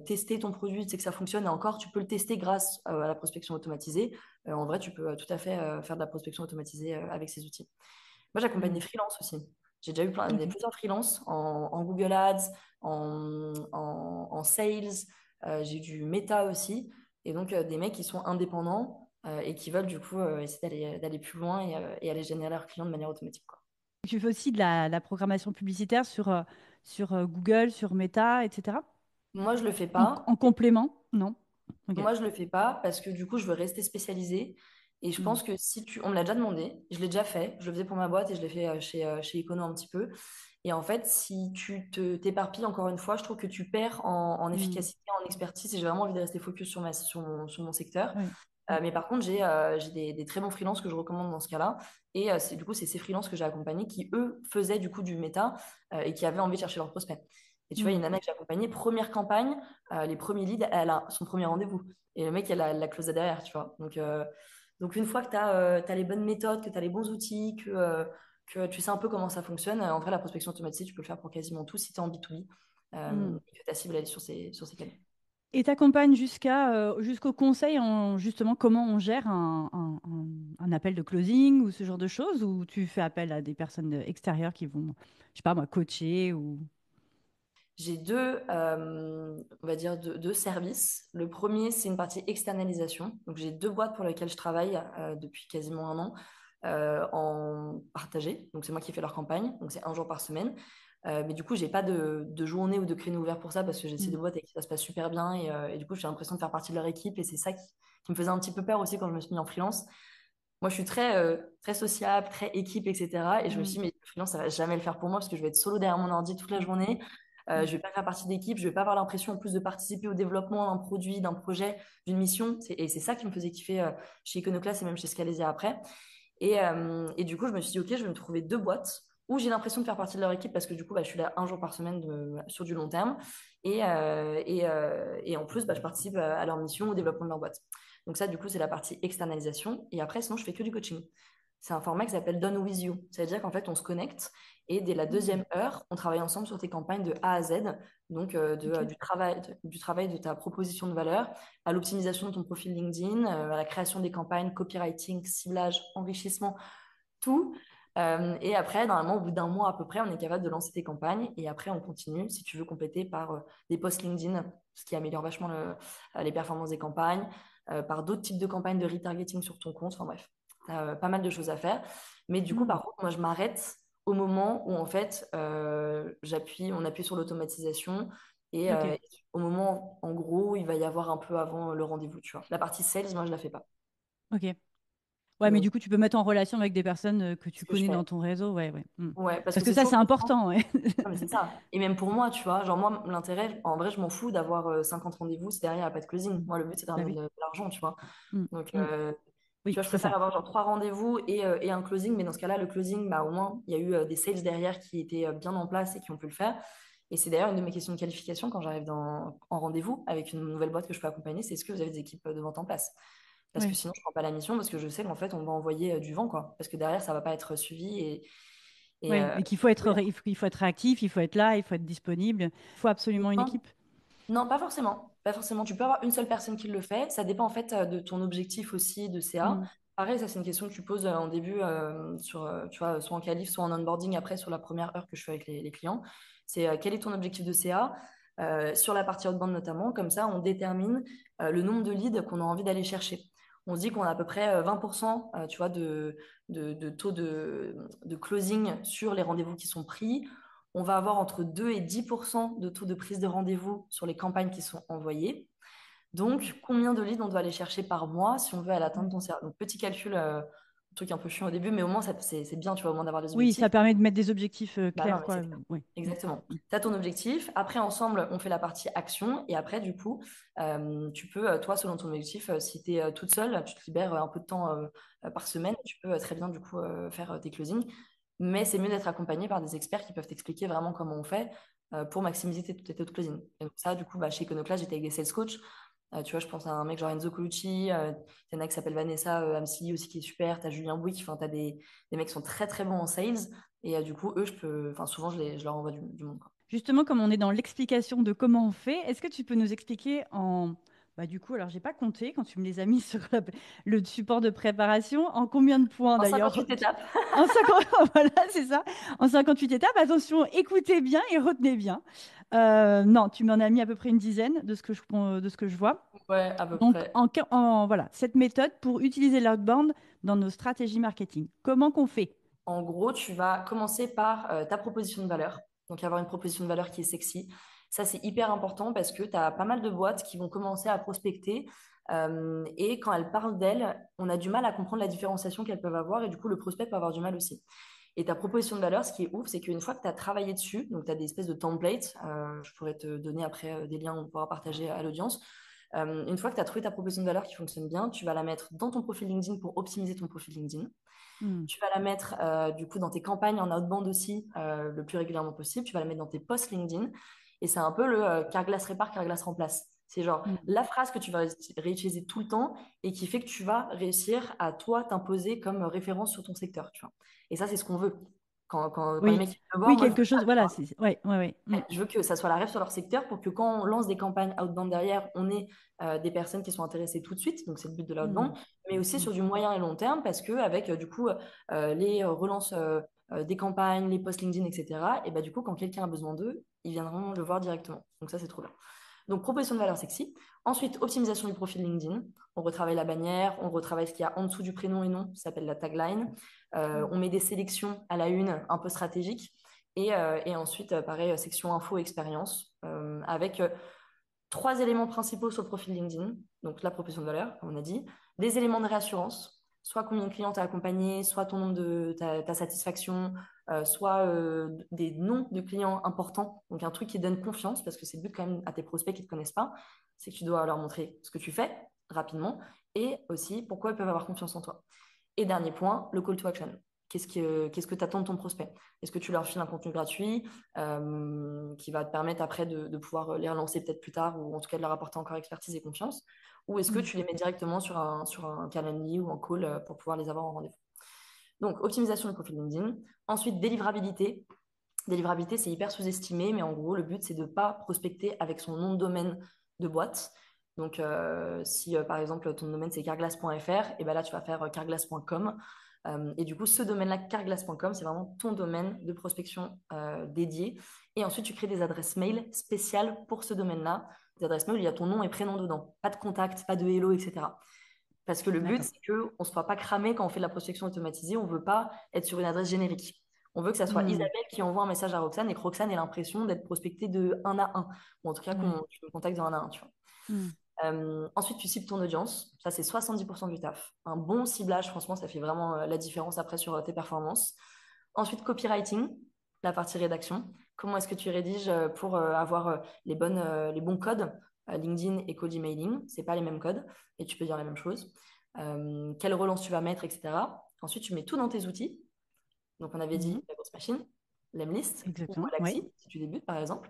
testé ton produit, tu sais que ça fonctionne, et encore, tu peux le tester grâce à la prospection automatisée. En vrai, tu peux tout à fait faire de la prospection automatisée avec ces outils. Moi, j'accompagne des Hmm. freelances aussi. J'ai déjà eu Ok. plusieurs freelances en Google Ads, en sales. J'ai eu du Meta aussi. Et donc, des mecs qui sont indépendants et qui veulent du coup essayer d'aller plus loin et aller générer leurs clients de manière automatique, quoi. Tu fais aussi de la programmation publicitaire sur Google, sur Meta, etc. Moi, je le fais pas. En complément? Non? Ok. Moi, je le fais pas parce que du coup, je veux rester spécialisée. Et je Mm. pense que on me l'a déjà demandé, je l'ai déjà fait, je le faisais pour ma boîte et je l'ai fait chez Econo un petit peu. Et en fait, si tu t'éparpilles encore une fois, je trouve que tu perds en Mm. efficacité, en expertise et j'ai vraiment envie de rester focus sur mon secteur. Ouais. Mm. Mais par contre, j'ai des très bons freelances que je recommande dans ce cas-là. Et du coup, c'est ces freelances que j'ai accompagnés qui, eux, faisaient du coup du méta et qui avaient envie de chercher leurs prospects. Et tu vois, il y a Mm. une nana que j'ai accompagnée, première campagne, les premiers leads, elle a son premier rendez-vous. Et le mec, elle la close derrière, tu vois. Donc une fois que tu as les bonnes méthodes, que tu as les bons outils, que tu sais un peu comment ça fonctionne, en vrai, la prospection automatisée, tu peux le faire pour quasiment tout si tu es en B2B Mm. et que ta cible elle est sur ces canaux. Et t'accompagnes jusqu'au conseil en justement comment on gère un appel de closing ou ce genre de choses, ou tu fais appel à des personnes extérieures qui vont, je sais pas moi, coacher ou... J'ai on va dire deux services. Le premier, c'est une partie externalisation. Donc, j'ai deux boîtes pour lesquelles je travaille depuis quasiment un an en partagé. Donc, c'est moi qui fais leur campagne. Donc, c'est un jour par semaine. Mais du coup, j'ai pas de journée ou de créneau ouvert pour ça parce que j'ai ces Mm. deux boîtes et que ça se passe super bien. Et du coup, j'ai l'impression de faire partie de leur équipe. Et c'est ça qui me faisait un petit peu peur aussi quand je me suis mis en freelance. Moi, je suis très sociable, très équipe, etc. Et je me suis Mm. dit, mais le freelance, ça va jamais le faire pour moi parce que je vais être solo derrière mon ordi toute la Mm. journée. Mm. Je vais pas faire partie d'équipe. Je vais pas avoir l'impression en plus de participer au développement d'un produit, d'un projet, d'une mission. Et c'est ça qui me faisait kiffer chez Iconoclast et même chez Scalesia après. Et du coup, je me suis dit, OK, je vais me trouver deux boîtes où j'ai l'impression de faire partie de leur équipe parce que du coup, bah, je suis là un jour par semaine sur du long terme. Et en plus, bah, je participe à leur mission, au développement de leur boîte. Donc ça, du coup, c'est la partie externalisation. Et après, sinon, je fais que du coaching. C'est un format qui s'appelle Done With You. Ça veut dire qu'en fait, on se connecte et dès la Mm. deuxième heure, on travaille ensemble sur tes campagnes de A à Z. Donc, Ok. du travail de ta proposition de valeur à l'optimisation de ton profil LinkedIn, à la création des campagnes, copywriting, ciblage, enrichissement, tout. Et après, normalement, au bout d'un mois à peu près, on est capable de lancer tes campagnes. Et après, on continue, si tu veux, compléter par des posts LinkedIn, ce qui améliore vachement les performances des campagnes, par d'autres types de campagnes de retargeting sur ton compte. Enfin bref, tu as pas mal de choses à faire. Mais du coup, Mm. par contre, moi, je m'arrête au moment où, en fait, on appuie sur l'automatisation. Et Ok. au moment, en gros, il va y avoir un peu avant le rendez-vous, tu vois. La partie sales, moi, je la fais pas. Ok. Ouais, mais Donc, du coup, tu peux mettre en relation avec des personnes que tu c'est ce que je connais dans fais. ton réseau. Ouais, ouais. Mm. Ouais, parce Parce que que c'est ça, toujours c'est frustrant. important, ouais. Non, mais c'est ça. Et même pour moi, tu vois, genre moi, l'intérêt, en vrai, je m'en fous d'avoir 50 rendez-vous si derrière, il n'y a pas de closing. Mm. Moi, le but, c'est de Bah ramener oui. de l'argent, tu vois. Mm. Donc, Mm. tu Oui, vois, je c'est préfère ça. avoir genre trois rendez-vous et un closing. Mais dans ce cas-là, le closing, bah, au moins, il y a eu des sales derrière qui étaient bien en place et qui ont pu le faire. Et c'est d'ailleurs une de mes questions de qualification quand j'arrive en rendez-vous avec une nouvelle boîte que je peux accompagner, c'est est-ce que vous avez des équipes de vente en place? Parce que Ouais. sinon, je ne prends pas la mission parce que je sais qu'en fait, on va envoyer du vent, quoi. Parce que derrière, ça ne va pas être suivi. Et, Ouais. Et qu'il faut être, il faut être réactif, il faut être là, il faut être disponible. Il faut absolument une non, équipe. non, pas forcément. Pas forcément. Tu peux avoir une seule personne qui le fait. Ça dépend en fait de ton objectif aussi de CA. Mm. Pareil, ça c'est une question que tu poses en début tu vois, soit en qualif, soit en onboarding après sur la première heure que je fais avec les clients. C'est quel est ton objectif de CA sur la partie outbound notamment. Comme ça, on détermine le nombre de leads qu'on a envie d'aller chercher. On se dit qu'on a à peu près 20% tu vois, de taux de closing sur les rendez-vous qui sont pris. On va avoir entre 2 et 10% de taux de prise de rendez-vous sur les campagnes qui sont envoyées. Mm. Donc, combien de leads on doit aller chercher par mois si on veut aller atteindre Ouais. ton CA? Donc, petit calcul, un truc un peu chiant au début, mais au moins, c'est bien, tu vois, au moins d'avoir des Oui, ça objectifs. permet de mettre des objectifs Bah non, clairs, mais quoi. c'est clair. Ouais. Mm. Exactement. Mm. Tu as ton objectif. Après, ensemble, on fait la partie action. Et après, du coup, tu peux, toi, selon ton objectif, si tu es toute seule, tu te libères un peu de temps par semaine. Tu peux très bien, du coup, faire tes closings. Mais c'est mieux d'être accompagné par des experts qui peuvent t'expliquer vraiment comment on fait pour maximiser tes taux de closing. Et donc, ça, du coup, bah, chez Iconoclast, j'étais avec des sales coachs. Tu vois, je pense à un mec genre Enzo Colucci. Il y en a qui s'appelle Vanessa Amsili aussi, qui est super. Tu as Julien Bouygues. Enfin, tu as des mecs qui sont très, très bons en sales. Et du coup, eux, enfin, souvent, je leur envoie du monde, quoi. Justement, comme on est dans l'explication de comment on fait, est-ce que tu peux nous expliquer bah, du coup, alors j'ai pas compté quand tu me les as mis sur le support de préparation, en combien de points En d'ailleurs? 58 étapes. En 50, voilà, c'est ça. En 58 étapes, attention, écoutez bien et retenez bien. Non, tu m'en as mis à peu près une dizaine de ce que je vois. Ouais, à peu Donc, près. voilà, cette méthode pour utiliser l'outbound dans nos stratégies marketing. Comment qu'on fait? En gros, tu vas commencer par ta proposition de valeur. Donc, avoir une proposition de valeur qui est sexy. Ça, c'est hyper important parce que tu as pas mal de boîtes qui vont commencer à prospecter Et quand elles parlent d'elles, on a du mal à comprendre la différenciation qu'elles peuvent avoir et du coup, le prospect peut avoir du mal aussi. Et ta proposition de valeur, ce qui est ouf, c'est qu'une fois que tu as travaillé dessus, donc tu as des espèces de templates, je pourrais te donner après des liens, on pourra partager à l'audience. Une fois que tu as trouvé ta proposition de valeur qui fonctionne bien, tu vas la mettre dans ton profil LinkedIn pour optimiser ton profil LinkedIn. Mm. Tu vas la mettre du coup dans tes campagnes en outbound aussi le plus régulièrement possible. Tu vas la mettre dans tes posts LinkedIn. Et c'est un peu le Carglass répare, Carglass remplace. C'est genre Mm. la phrase que tu vas réutiliser tout le temps et qui fait que tu vas réussir à toi t'imposer comme référence sur ton secteur. Tu vois. Et ça, c'est ce qu'on veut. Quand les Oui, mecs viennent me voir, oui, moi, je veux quelque ça, chose, tu voilà, vois. ouais, ouais, ouais. Mm. Ouais, je veux que ça soit la rêve sur leur secteur pour que quand on lance des campagnes outbound derrière, on ait des personnes qui sont intéressées tout de suite. Donc, c'est le but de l'outbound, Mm. mais aussi Mm. sur du moyen et long terme parce que avec du coup les relances des campagnes, les posts LinkedIn, etc. Et bah, du coup, quand quelqu'un a besoin d'eux, ils viendront le voir directement. Donc, ça, c'est trop bien. Donc, proposition de valeur sexy. Ensuite, optimisation du profil LinkedIn. On retravaille la bannière, on retravaille ce qu'il y a en dessous du prénom et nom, ça s'appelle la tagline. Mm. On met des sélections à la une un peu stratégiques. Et ensuite, pareil, section info expérience, avec trois éléments principaux sur le profil LinkedIn. Donc, la proposition de valeur, comme on a dit, des éléments de réassurance, soit combien de clients tu as accompagné, soit ton nombre de ta satisfaction, soit des noms de clients importants. Donc, un truc qui donne confiance, parce que c'est le but quand même à tes prospects qui ne te connaissent pas, c'est que tu dois leur montrer ce que tu fais rapidement et aussi pourquoi ils peuvent avoir confiance en toi. Et dernier point, le call to action. Qu'est-ce que tu attends de ton prospect? Est-ce que tu leur files un contenu gratuit qui va te permettre après de pouvoir les relancer peut-être plus tard ou en tout cas de leur apporter encore expertise et confiance? Ou est-ce que Mm. tu les mets directement sur un calendrier ou un call pour pouvoir les avoir en rendez-vous? Donc, optimisation du profil LinkedIn. Ensuite, délivrabilité. Délivrabilité, c'est hyper sous-estimé, mais en gros, le but, c'est de ne pas prospecter avec son nom de domaine de boîte. Donc, si par exemple ton domaine c'est carglass.fr, et ben là tu vas faire carglass.com. Et du coup, ce domaine-là, carglass.com, c'est vraiment ton domaine de prospection dédié. Et ensuite, tu crées des adresses mail spéciales pour ce domaine-là. Des adresses mail où il y a ton nom et prénom dedans. Pas de contact, pas de hello, etc. Parce que le but, D'accord. c'est qu'on ne se soit pas cramé quand on fait de la prospection automatisée. On ne veut pas être sur une adresse générique. On veut que ça soit Mm. Isabelle qui envoie un message à Roxane et que Roxane ait l'impression d'être prospectée de un à un. Ou en tout cas, Ouais. tu me contactes de un à un, tu vois. Mm. Ensuite, tu cibles ton audience. Ça, c'est 70% du taf. Un bon ciblage, franchement, ça fait vraiment la différence après sur tes performances. Ensuite, copywriting, la partie rédaction. Comment est-ce que tu rédiges pour avoir les bons codes LinkedIn et cold emailing, c'est pas les mêmes codes et tu peux dire la même chose. Quelle relance tu vas mettre, etc. Ensuite, tu mets tout dans tes outils. Donc, on avait Mm. dit la grosse machine, l'Emlist ou Exactement, ouais. Alaxi, si tu débutes par exemple.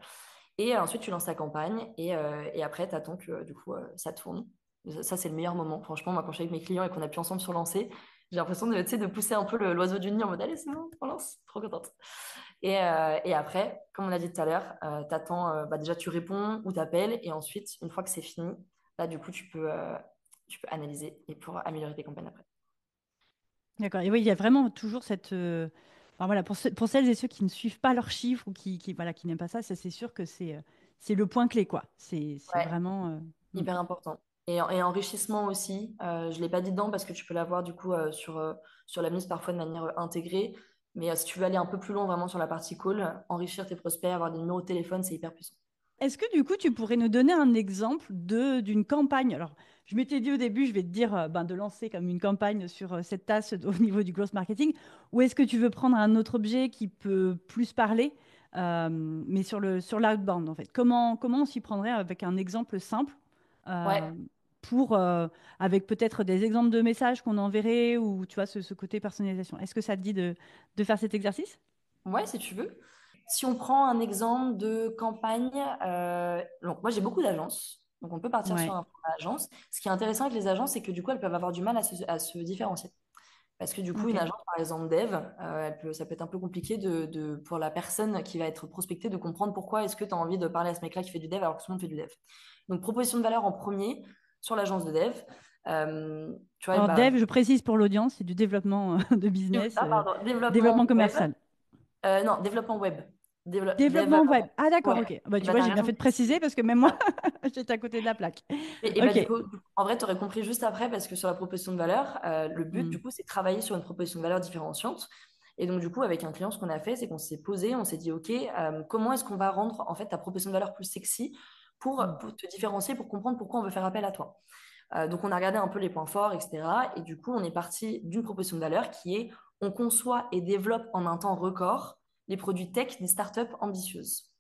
Et ensuite, tu lances ta campagne et après, tu attends que du coup, ça tourne. Ça, c'est le meilleur moment. Franchement, moi, quand je suis avec mes clients et qu'on appuie ensemble sur lancer, j'ai l'impression de, tu sais, de pousser un peu l'oiseau du nid en mode allez, c'est bon, on lance. Trop contente. Et après, comme on l'a dit tout à l'heure, t'attends, bah, déjà, tu réponds ou t'appelles. Et ensuite, une fois que c'est fini, là, du coup, tu peux analyser et pour améliorer tes campagnes après. D'accord. Et oui, il y a vraiment toujours cette. Enfin, voilà, pour celles et ceux qui ne suivent pas leurs chiffres ou voilà, qui n'aiment pas ça, ça c'est sûr que c'est le point clé, quoi. C'est Ouais, vraiment. Mm. hyper important. Et enrichissement aussi, je ne l'ai pas dit dedans parce que tu peux l'avoir du coup sur la mise parfois de manière intégrée. Mais si tu veux aller un peu plus loin vraiment sur la partie call, enrichir tes prospects, avoir des numéros de téléphone, c'est hyper puissant. Est-ce que du coup, tu pourrais nous donner un exemple d'une campagne? Alors, je m'étais dit au début, je vais te dire ben, de lancer comme une campagne sur cette tasse au niveau du growth marketing. Ou est-ce que tu veux prendre un autre objet qui peut plus parler, mais sur l'outbound en fait? Comment on s'y prendrait avec un exemple simple Ouais, euh, pour, avec peut-être des exemples de messages qu'on enverrait ou tu vois, ce côté personnalisation. Est-ce que ça te dit de faire cet exercice? ouais, si tu veux. Si on prend un exemple de campagne, donc moi j'ai beaucoup d'agences, donc on peut partir sur Ouais, un format agence. Ce qui est intéressant avec les agences, c'est que du coup elles peuvent avoir du mal à se différencier. Parce que du coup, une ok. agence, par exemple, dev, ça peut être un peu compliqué pour la personne qui va être prospectée de comprendre pourquoi est-ce que tu as envie de parler à ce mec-là qui fait du dev alors que tout le monde fait du dev. Donc, proposition de valeur en premier sur l'agence de dev. Tu vois, Alors, bah, dev, je précise pour l'audience, c'est du développement de business, pardon, développement développement web. commercial. Non, développement web. Dev, Développement web. Ah, d'accord, ouais. ok. Bah, Et tu bah, vois, t'as j'ai bien raison fait de de préciser préciser. parce que même moi, j'étais à côté de la plaque. Et bah, du Ok. coup, en vrai, tu aurais compris juste après, parce que sur la proposition de valeur, le but, Hmm. du coup, c'est de travailler sur une proposition de valeur différenciante. Et donc, du coup, avec un client, ce qu'on a fait, c'est qu'on s'est posé, on s'est dit, OK, comment est-ce qu'on va rendre, en fait, ta proposition de valeur plus sexy pour, Hmm. pour te différencier, pour comprendre pourquoi on veut faire appel à toi. Donc, on a regardé un peu les points forts, etc. Et du coup, on est parti d'une proposition de valeur qui est on conçoit et développe en un temps record les produits tech des startups ambitieuses.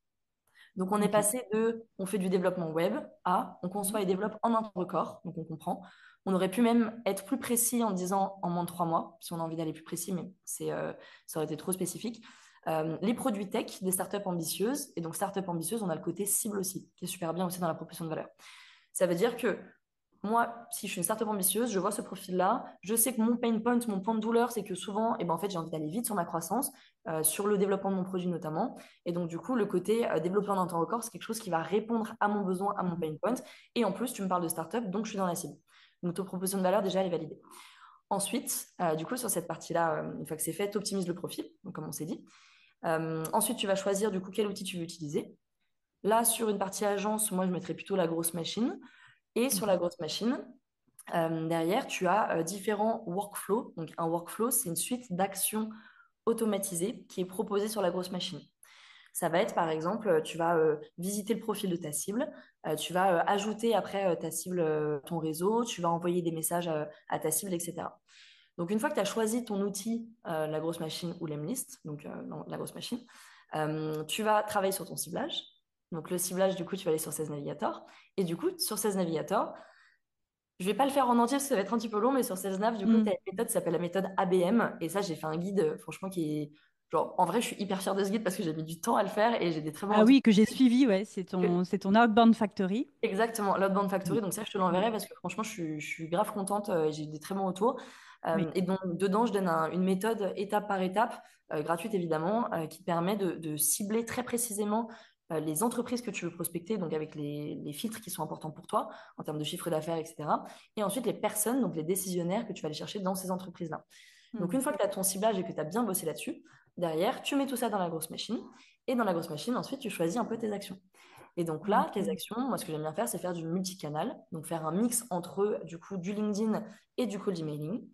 Donc, on est Ok. passé de on fait du développement web à on Mhm. conçoit et développe en un temps record. Donc, on comprend. On aurait pu même être plus précis en disant en moins de 3 mois, si on a envie d'aller plus précis, mais ça aurait été trop spécifique. Les produits tech des startups ambitieuses. Et donc, startups ambitieuses, on a le côté cible aussi, qui est super bien aussi dans la proposition de valeur. Ça veut dire que moi, si je suis une startup ambitieuse, je vois ce profil-là, je sais que mon pain point, mon point de douleur, c'est que souvent, eh ben, en fait, j'ai envie d'aller vite sur ma croissance, sur le développement de mon produit notamment. Et donc, du coup, le côté développeur d'un temps record, c'est quelque chose qui va répondre à mon besoin, à mon Mhm. pain point. Et en plus, tu me parles de startup, donc je suis dans la cible. Donc, ta proposition de valeur, déjà, elle est validée. Ensuite, du coup, sur cette partie-là, une fois que c'est fait, tu optimises le profil, donc, comme on s'est dit. Ensuite, tu vas choisir, du coup, quel outil tu veux utiliser. Là, sur une partie agence, moi, je mettrais plutôt la grosse machine. Et sur la Mhm. grosse machine, derrière, tu as différents workflows. Donc, un workflow, c'est une suite d'actions automatisées qui est proposée sur la grosse machine. Ça va être, par exemple, tu vas visiter le profil de ta cible, tu vas ajouter après ta cible ton réseau, tu vas envoyer des messages à ta cible, etc. Donc, une fois que tu as choisi ton outil, la grosse machine ou l'Emlist, donc non, la grosse machine, tu vas travailler sur ton ciblage. Donc, le ciblage, du coup, tu vas aller sur 16 Navigator. Et du coup, sur 16 Navigator, je vais pas le faire en entier parce que ça va être un petit peu long, mais sur SalesNav, du coup, tu as Mhm. une méthode qui s'appelle la méthode ABM. Et ça, j'ai fait un guide, franchement, qui est. Genre, en vrai, je suis hyper fière de ce guide parce que j'ai mis du temps à le faire et j'ai des très bons Ah retours. oui, que j'ai suivi, ouais, c'est ton Outbound Factory. Exactement, l'Outbound Mm. Factory. Donc, ça, je te Mm. l'enverrai parce que franchement, je suis grave contente et j'ai eu des très bons retours. Oui. Et donc, dedans, je donne une méthode étape par étape, gratuite évidemment, qui permet de cibler très précisément les entreprises que tu veux prospecter, donc avec les filtres qui sont importants pour toi en termes de chiffre d'affaires, etc. Et ensuite, les personnes, donc les décisionnaires que tu vas aller chercher dans ces entreprises-là. Donc, Mm. une fois que tu as ton ciblage et que tu as bien bossé là-dessus, derrière, tu mets tout ça dans la grosse machine. Et dans la grosse machine, ensuite, tu choisis un peu tes actions. Et donc là, tes Ok. actions, moi, ce que j'aime bien faire, c'est faire du multicanal, donc faire un mix entre, du coup, du LinkedIn et du cold emailing.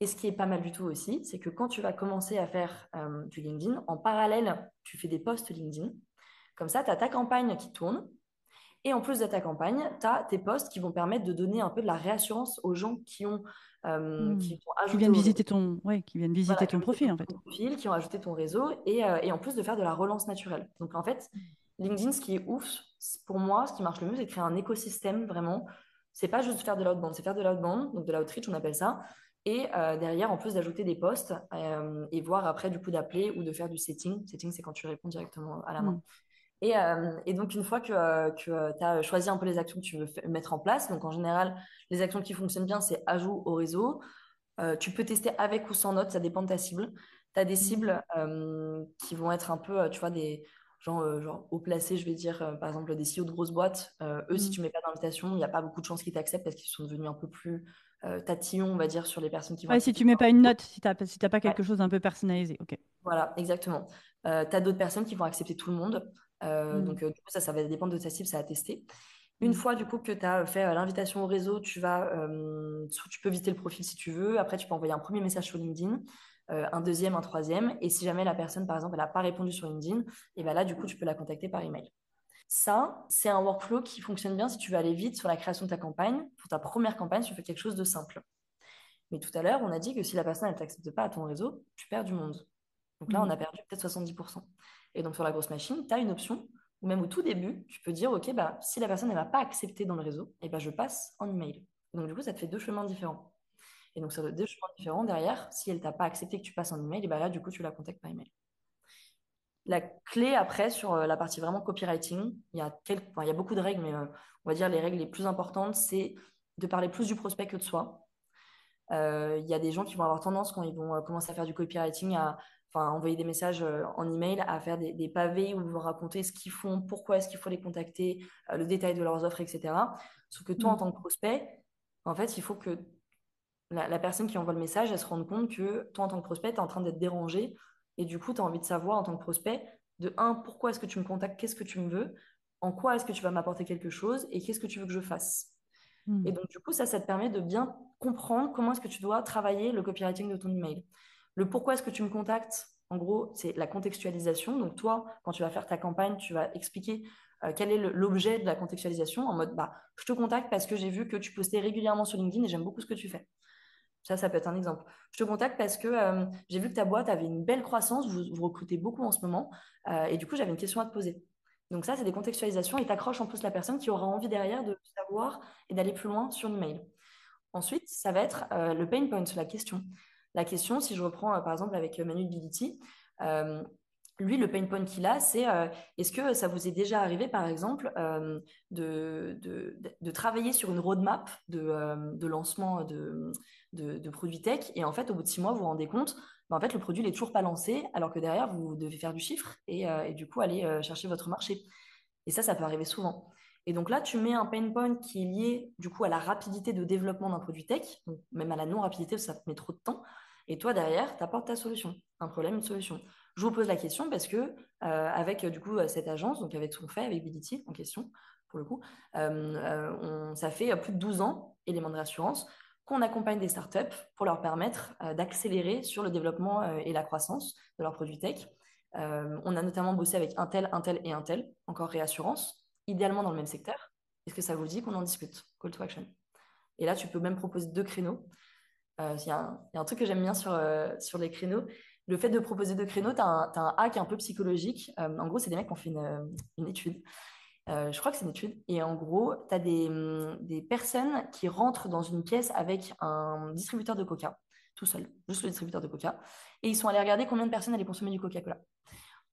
Et ce qui est pas mal du tout aussi, c'est que quand tu vas commencer à faire du LinkedIn, en parallèle, tu fais des posts LinkedIn. Comme ça, tu as ta campagne qui tourne. Et en plus de ta campagne, tu as tes posts qui vont permettre de donner un peu de la réassurance aux gens Mm. qui t'ont Qui ajouté viennent au réseau. visiter ton, ouais, qui viennent Voilà, visiter qui ont ton visité profil, en ton fait. profil, qui ont ajouté ton réseau et en plus de faire de la relance naturelle. Donc en fait, LinkedIn, ce qui est ouf, pour moi, ce qui marche le mieux, c'est de créer un écosystème vraiment. C'est pas juste faire de l'outbound, c'est faire de l'outbound, donc de l'outreach, on appelle ça. Et derrière, en plus d'ajouter des posts et voir après, du coup, d'appeler ou de faire du setting. Setting, c'est quand tu réponds directement à la main. Mm. Et donc, une fois que tu as choisi un peu les actions que tu veux mettre en place, donc en général, les actions qui fonctionnent bien, c'est ajout au réseau. Tu peux tester avec ou sans notes, ça dépend de ta cible. Tu as des Mm. cibles qui vont être un peu, tu vois, des gens genre haut placés, je vais dire, par exemple, des CEO de grosses boîtes. Eux, si Mm. tu mets pas d'invitation, il n'y a pas beaucoup de chances qu'ils t'acceptent parce qu'ils sont devenus un peu plus tatillons, on va dire, sur les personnes qui vont Ouais, si accepter. tu mets pas une note, si t'as pas Ouais, quelque chose d'un peu personnalisé, ok. voilà, exactement. Tu as d'autres personnes qui vont accepter tout le monde. Mm. Donc, du coup, ça va dépendre de ta cible, ça à tester. Une Mm. fois du coup que tu as fait l'invitation au réseau, tu peux visiter le profil si tu veux. Après, tu peux envoyer un premier message sur LinkedIn, un deuxième, un troisième. Et si jamais la personne, par exemple, elle n'a pas répondu sur LinkedIn, et ben là, du coup, tu peux la contacter par email. Ça, c'est un workflow qui fonctionne bien si tu veux aller vite sur la création de ta campagne. Pour ta première campagne, tu fais quelque chose de simple. Mais tout à l'heure, on a dit que si la personne ne t'accepte pas à ton réseau, tu perds du monde. Donc là, on Mm. a perdu peut-être 70%. Et donc sur la grosse machine, tu as une option où même au tout début, tu peux dire, OK, bah, si la personne ne m'a pas accepté dans le réseau, et bah, je passe en email. Donc du coup, ça te fait deux chemins différents. Et donc sur les deux chemins différents, derrière, si elle t'a pas accepté que tu passes en email, et bah là, du coup, tu la contactes par email. La clé après, sur la partie vraiment copywriting, enfin, il y a beaucoup de règles, mais on va dire les règles les plus importantes, c'est de parler plus du prospect que de soi. Il y a des gens qui vont avoir tendance, quand ils vont commencer à faire du copywriting, à enfin, envoyer des messages en email, à faire des pavés où ils vont raconter ce qu'ils font, pourquoi est-ce qu'il faut les contacter, le détail de leurs offres, etc. Sauf que toi, en Mm. tant que prospect, en fait, il faut que la personne qui envoie le message, elle se rende compte que toi, en tant que prospect, tu es en train d'être dérangé. Et du coup, tu as envie de savoir, en tant que prospect, de un, pourquoi est-ce que tu me contactes, qu'est-ce que tu me veux, en quoi est-ce que tu vas m'apporter quelque chose et qu'est-ce que tu veux que je fasse. Et Mm. donc, du coup, ça te permet de bien comprendre comment est-ce que tu dois travailler le copywriting de ton email. Le pourquoi est-ce que tu me contactes, En gros, c'est la contextualisation. Donc, toi, quand tu vas faire ta campagne, tu vas expliquer quel est l'objet de la contextualisation en mode, bah, je te contacte parce que j'ai vu que tu postais régulièrement sur LinkedIn et j'aime beaucoup ce que tu fais. Ça peut être un exemple. Je te contacte parce que j'ai vu que ta boîte avait une belle croissance, vous recrutez beaucoup en ce moment, et du coup, j'avais une question à te poser. Donc ça, c'est des contextualisations et t'accroches en plus la personne qui aura envie derrière de savoir et d'aller plus loin sur l'email. Ensuite, ça va être le pain point, la question. La question, si je reprends par exemple avec Manu Bility, euh, lui, le pain point qu'il a, c'est est-ce que ça vous est déjà arrivé, par exemple, de travailler sur une roadmap de lancement de produits tech et en fait, au bout de 6 mois, vous vous rendez compte, bah, en fait, le produit n'est toujours pas lancé alors que derrière, vous devez faire du chiffre et du coup, aller chercher votre marché. Et ça peut arriver souvent. Et donc là, tu mets un pain point qui est lié du coup à la rapidité de développement d'un produit tech, donc même à la non-rapidité, parce que ça te met trop de temps. Et toi, derrière, tu apportes ta solution, un problème, une solution. Je vous pose la question parce que avec du coup cette agence, donc avec ce qu'on fait, avec Bility en question, pour le coup, ça fait plus de 12 ans, élément de réassurance, qu'on accompagne des startups pour leur permettre d'accélérer sur le développement et la croissance de leurs produits tech. On a notamment bossé avec Intel, Intel et Intel, encore réassurance, idéalement dans le même secteur. Est-ce que ça vous dit qu'on en discute? Call to action. Et là, tu peux même proposer 2 créneaux. Il y a un truc que j'aime bien sur les créneaux. Le fait de proposer 2 créneaux, tu as, un hack un peu psychologique. En gros, c'est des mecs qui ont fait une étude. Je crois que c'est une étude. Et en gros, tu as des personnes qui rentrent dans une pièce avec un distributeur de coca, tout seul, juste le distributeur de coca. Et ils sont allés regarder combien de personnes allaient consommer du Coca-Cola.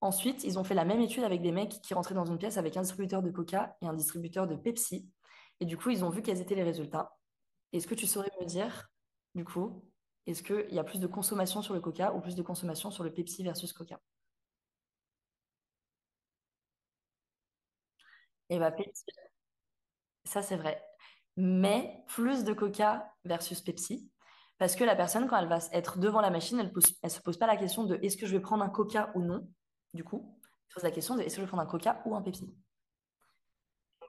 Ensuite, ils ont fait la même étude avec des mecs qui rentraient dans une pièce avec un distributeur de Coca et un distributeur de Pepsi. Et du coup, ils ont vu quels étaient les résultats. Est-ce que tu saurais me dire, du coup, est-ce qu'il y a plus de consommation sur le Coca ou plus de consommation sur le Pepsi versus Coca? Et bah, Pepsi, ça c'est vrai. Mais plus de Coca versus Pepsi. Parce que la personne, quand elle va être devant la machine, elle se pose pas la question de est-ce que je vais prendre un Coca ou non, du coup. Elle se pose la question de est-ce que je vais prendre un Coca ou un Pepsi.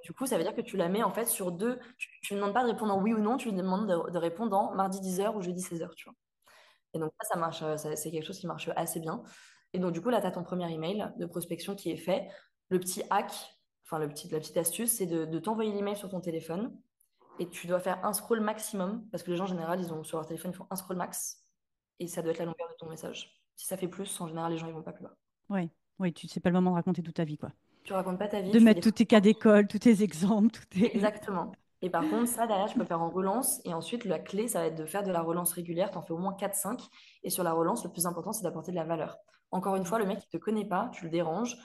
Du coup, ça veut dire que tu la mets en fait sur deux. Tu ne demandes pas de répondre en oui ou non, tu lui demandes de répondre en mardi 10 h ou jeudi 16 h, tu vois. Et donc, ça marche, c'est quelque chose qui marche assez bien. Et donc, du coup, là, tu as ton premier email de prospection qui est fait. Le petit hack, enfin, la petite astuce, c'est de t'envoyer l'email sur ton téléphone. Et tu dois faire un scroll maximum, parce que les gens, en général, sur leur téléphone, ils font un scroll max. Et ça doit être la longueur de ton message. Si ça fait plus, en général, les gens, ils vont pas plus bas. Oui, oui, c'est pas le moment de raconter toute ta vie, quoi. Tu racontes pas ta vie, De tu fais mettre des tous tes cas phrases. d'école, tous tes exemples, tout tes... Exactement. Et par contre, ça, derrière, tu peux faire en relance. Et ensuite, la clé, ça va être de faire de la relance régulière. Tu en fais au moins 4-5. Et sur la relance, le plus important, c'est d'apporter de la valeur. Encore une fois, le mec, il ne te connaît pas, tu le déranges.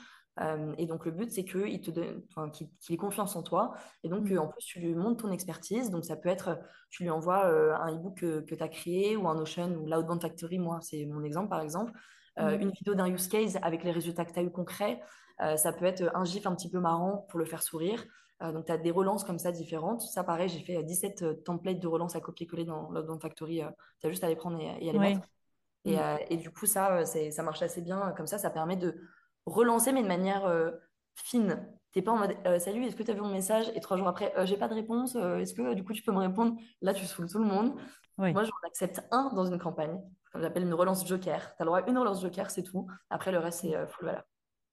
Et donc, le but, c'est qu'il ait confiance en toi. Et donc, Mm. en plus, tu lui montres ton expertise. Donc, ça peut être, tu lui envoies un e-book que tu as créé ou un Notion ou l'Outbound Factory. Moi, c'est mon exemple, par exemple. Mm. Une vidéo d'un use case avec les résultats que tu as eu concrets. Ça peut être un gif un petit peu marrant pour le faire sourire. Donc, tu as des relances comme ça différentes. Ça, pareil, j'ai fait 17 templates de relance à copier-coller dans Factory. Tu as juste à les prendre et à les Ouais. mettre. Mm. Et du coup, ça marche assez bien. Comme ça permet de relancer, mais de manière fine. T'es pas en mode salut, est-ce que tu as vu mon message? Et 3 jours après, j'ai pas de réponse. Est-ce que du coup, tu peux me répondre? Là, tu saoules tout le monde. Ouais. Moi, j'en accepte un dans une campagne. J'appelle une relance joker. Tu as le droit à une relance joker, c'est tout. Après, le reste, c'est full valeur.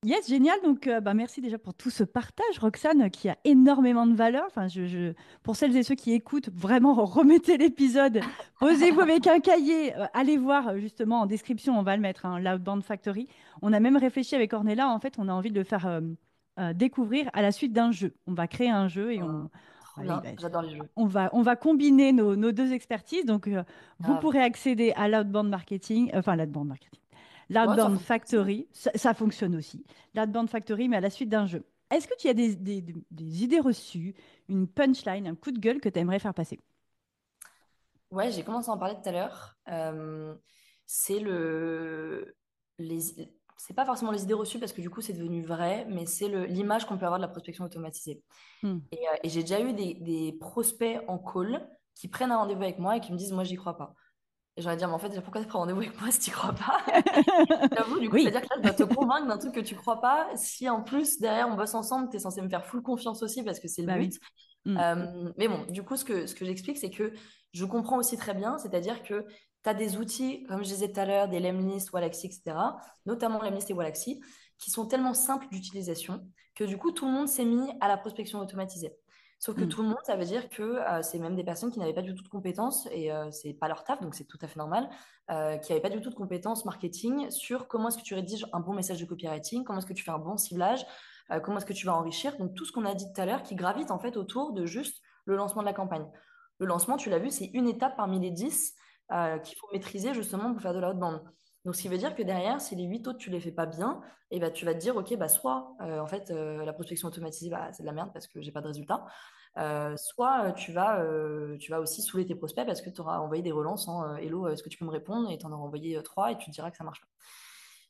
Yes, génial. Donc, merci déjà pour tout ce partage, Roxane, qui a énormément de valeur. Enfin, pour celles et ceux qui écoutent, vraiment, remettez l'épisode, posez-vous avec un cahier, allez voir justement en description, on va le mettre, hein, l'Outbound Factory. On a même réfléchi avec Ornella, en fait, on a envie de le faire découvrir à la suite d'un jeu. On va créer un jeu et Euh, Trop allez, bien, j'adore les jeux. on va combiner nos deux expertises. Donc, vous Grave. pourrez accéder à l'Outbound Marketing, enfin, l'Outbound Marketing. Ouais, ça L'Outbound fonctionne aussi, hein. Factory, ça fonctionne aussi. L'Outbound Factory, mais à la suite d'un jeu. Est-ce que tu as des idées reçues, une punchline, un coup de gueule que tu aimerais faire passer? Ouais, j'ai commencé à en parler tout à l'heure. C'est le, les, c'est pas forcément les idées reçues parce que du coup c'est devenu vrai, mais c'est l'image qu'on peut avoir de la prospection automatisée. Hmm. Et j'ai déjà eu des prospects en call qui prennent un rendez-vous avec moi et qui me disent, moi, j'y crois pas. Et j'aurais dire, mais en fait, pourquoi tu prends rendez-vous avec moi si tu crois pas? J'avoue, du coup, Oui, c'est-à-dire que là, je dois te convaincre d'un truc que tu crois pas. Si en plus, derrière, on bosse ensemble, tu es censé me faire full confiance aussi parce que c'est le bah but. oui. Hmm. Mais bon, du coup, ce que j'explique, c'est que je comprends aussi très bien, c'est-à-dire que tu as des outils, comme je disais tout à l'heure, des Lemlist, Wallaxy, etc., notamment Lemlist et Wallaxy, qui sont tellement simples d'utilisation que du coup, tout le monde s'est mis à la prospection automatisée. Sauf que Mm. tout le monde, ça veut dire que c'est même des personnes qui n'avaient pas du tout de compétences, et c'est pas leur taf, donc c'est tout à fait normal, qui n'avaient pas du tout de compétences marketing sur comment est-ce que tu rédiges un bon message de copywriting, comment est-ce que tu fais un bon ciblage, comment est-ce que tu vas enrichir. Donc tout ce qu'on a dit tout à l'heure qui gravite en fait autour de juste le lancement de la campagne. Le lancement, tu l'as vu, c'est une étape parmi les 10 qu'il faut maîtriser justement pour faire de la haute bande. Donc, ce qui veut dire que derrière, si les 8 autres, tu les fais pas bien, et bah, tu vas te dire, OK, bah, soit en fait, la prospection automatisée, bah, c'est de la merde parce que j'ai pas de résultat. Soit tu vas aussi saouler tes prospects parce que tu auras envoyé des relances en Hello, est-ce que tu peux me répondre? Et tu en auras envoyé 3 et tu te diras que ça marche pas.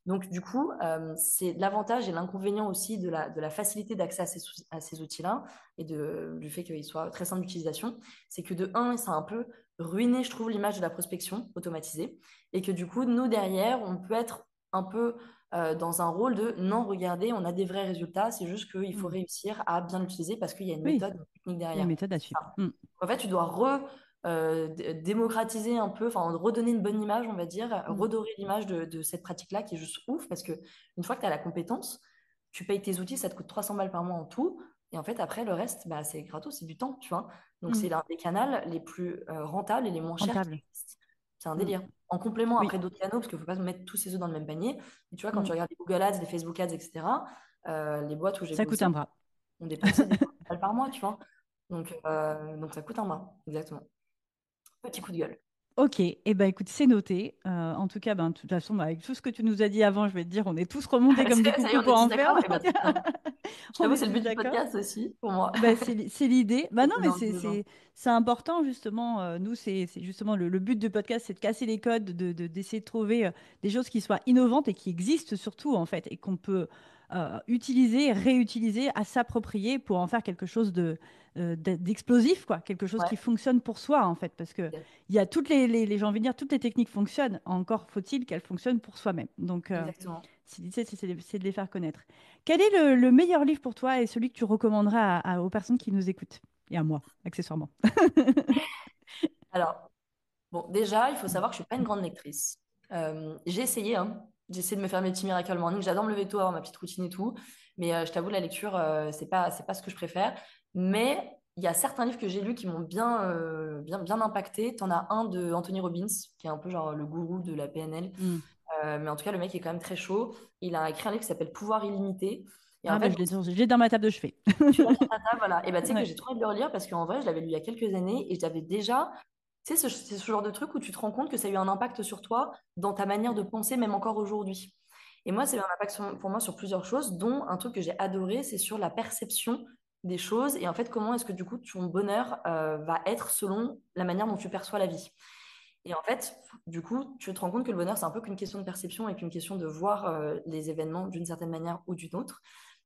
Donc, du coup, c'est l'avantage et l'inconvénient aussi de la facilité d'accès à ces outils-là et du fait qu'ils soient très simples d'utilisation. C'est que de un, ça a un peu ruiné, je trouve, l'image de la prospection automatisée. Et que du coup, nous, derrière, on peut être un peu dans un rôle de non, regardez, on a des vrais résultats. C'est juste qu'il faut Mm. réussir à bien l'utiliser parce qu'il y a une Oui, méthode, une technique il y a une derrière. méthode à suivre. Mm. En fait, tu dois démocratiser un peu, enfin redonner une bonne image, on va dire, Mm. redorer l'image de cette pratique-là qui est juste ouf parce que une fois que tu as la compétence, tu payes tes outils, ça te coûte 300 balles par mois en tout. Et en fait, après, le reste, bah, c'est gratos, c'est du temps, tu vois. Donc, Mm. c'est l'un des canaux les plus rentables et les moins chers qui Rentable. existent. C'est un Mm. délire. En complément, Oui. après d'autres canaux, parce qu'il ne faut pas mettre tous ses œufs dans le même panier. Et tu vois, quand tu Mm. regardes les Google Ads, les Facebook Ads, etc., les boîtes où j'ai Ça coûte bossé un bras. ont dépensé des balles par mois, tu vois. Donc ça coûte un bras, exactement. Petit coup de gueule. Ok, eh ben, écoute, c'est noté. En tout cas, ben, de toute façon, bah, avec tout ce que tu nous as dit avant, je vais te dire, on est tous remontés comme des Ça y est, coucous on est pour tous en faire. d'accord? Eh ben, Donc, très bien. Je on t'avoue, est c'est le tous but du d'accord. podcast aussi, pour moi. Ben, c'est l'idée. Bah Ça non, donne mais envie aux gens. c'est important, justement. Nous, c'est justement le but du podcast, c'est de casser les codes, d'essayer de trouver des choses qui soient innovantes et qui existent surtout, en fait, et qu'on peut utiliser, réutiliser, à s'approprier pour en faire quelque chose d'explosif, quoi. Quelque chose qui Ouais, fonctionne pour soi, en fait. Parce que yes, il y a j'ai envie de dire, toutes les techniques fonctionnent. Encore faut-il qu'elles fonctionnent pour soi-même. Donc, exactement. l'idée, c'est de les faire connaître. Quel est le meilleur livre pour toi et celui que tu recommanderais aux personnes qui nous écoutent? Et à moi, accessoirement. Alors, bon, déjà, il faut savoir que je suis pas une grande lectrice. J'ai essayé, hein. J'ai essayé de me faire mes petits Miracle Morning. J'adore me lever tôt, avoir ma petite routine et tout. Mais je t'avoue, la lecture, c'est pas ce que je préfère. Mais il y a certains livres que j'ai lus qui m'ont bien impacté. T'en as un de Anthony Robbins, qui est un peu genre le gourou de la PNL. Hmm. Mais en tout cas, le mec est quand même très chaud. Il a écrit un livre qui s'appelle Pouvoir illimité. Et en Ah ben, fait, je l'ai dans ma table de chevet. tu l'as sur ta table, voilà. Et bah, tu sais que Ouais. j'ai trop envie de le relire parce qu'en vrai, je l'avais lu il y a quelques années et j'avais déjà. Tu sais, c'est ce genre de truc où tu te rends compte que ça a eu un impact sur toi dans ta manière de penser, même encore aujourd'hui. Et moi, ça a eu un impact pour moi sur plusieurs choses, dont un truc que j'ai adoré, c'est sur la perception des choses et en fait, comment est-ce que du coup, ton bonheur va être selon la manière dont tu perçois la vie. Et en fait, du coup, tu te rends compte que le bonheur, c'est un peu qu'une question de perception et qu'une question de voir les événements d'une certaine manière ou d'une autre.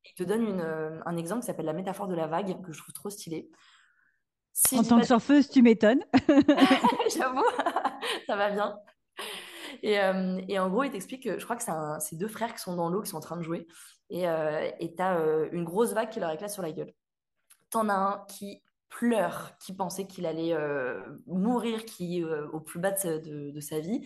Il te donne un exemple qui s'appelle la métaphore de la vague, que je trouve trop stylé. Si je En dis tant pas que surfeuse, tu m'étonnes. j'avoue, ça va bien. Et en gros, il t'explique que je crois que c'est deux frères qui sont dans l'eau, qui sont en train de jouer. Et t'as une grosse vague qui leur éclate sur la gueule. T'en as un qui pleure, qui pensait qu'il allait mourir, qui est au plus bas de sa vie.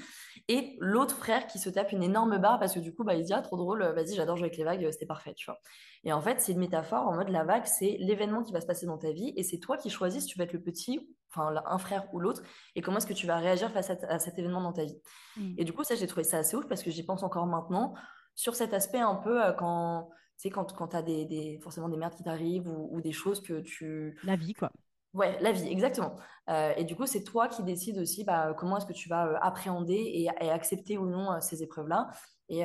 Et l'autre frère qui se tape une énorme barre parce que du coup, bah, il se dit, ah, trop drôle, vas-y, j'adore jouer avec les vagues, c'était parfait, tu vois. Et en fait, c'est une métaphore en mode la vague, c'est l'événement qui va se passer dans ta vie et c'est toi qui choisis si tu vas être le petit, enfin, un frère ou l'autre, et comment est-ce que tu vas réagir face à cet événement dans ta vie. Hmm. Et du coup, ça, j'ai trouvé ça assez ouf parce que j'y pense encore maintenant sur cet aspect un peu quand, tu sais, quand tu as forcément des merdes qui t'arrivent ou des choses que tu... La vie, quoi. Ouais, la vie, exactement. Et du coup, c'est toi qui décides aussi bah, comment est-ce que tu vas appréhender et accepter ou non ces épreuves-là. Et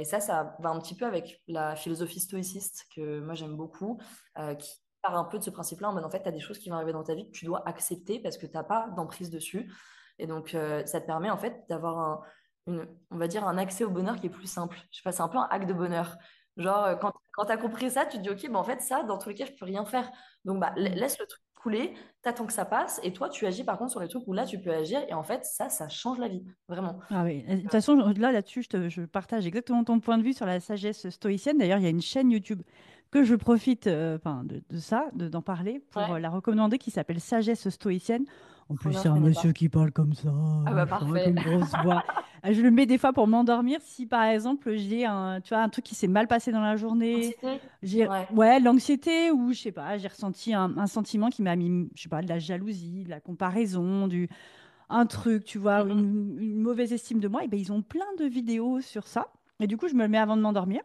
ça va un petit peu avec la philosophie stoïciste que moi j'aime beaucoup, qui part un peu de ce principe-là en mode en fait, tu as des choses qui vont arriver dans ta vie que tu dois accepter parce que tu n'as pas d'emprise dessus. Et donc, ça te permet en fait d'avoir on va dire, un accès au bonheur qui est plus simple. Je sais pas, c'est un peu un hack de bonheur. Genre, quand tu as compris ça, tu te dis, OK, bah, en fait, ça, dans tous les cas, je peux rien faire. Donc, bah, Hmm. laisse le truc couler, t'attends que ça passe, et toi, tu agis par contre sur les trucs où là, tu peux agir. Et en fait, ça change la vie, vraiment. Ah oui, de toute façon, là-dessus, je partage exactement ton point de vue sur la sagesse stoïcienne. D'ailleurs, il y a une chaîne YouTube que je profite enfin, d'en parler pour Ouais, la recommander qui s'appelle Sagesse stoïcienne. En Trop plus, bien, c'est je un connais pas. monsieur qui parle comme ça, Ah bah machin, avec parfait. une grosse voix. Je le mets des fois pour m'endormir si, par exemple, j'ai tu vois, un truc qui s'est mal passé dans la journée. Anxiété? J'ai, Ouais. ouais, l'anxiété ou, je sais pas, j'ai ressenti un sentiment qui m'a mis, je sais pas, de la jalousie, de la comparaison, un truc, tu vois, Mm, une mauvaise estime de moi. Et ben, ils ont plein de vidéos sur ça. Et du coup, je me le mets avant de m'endormir.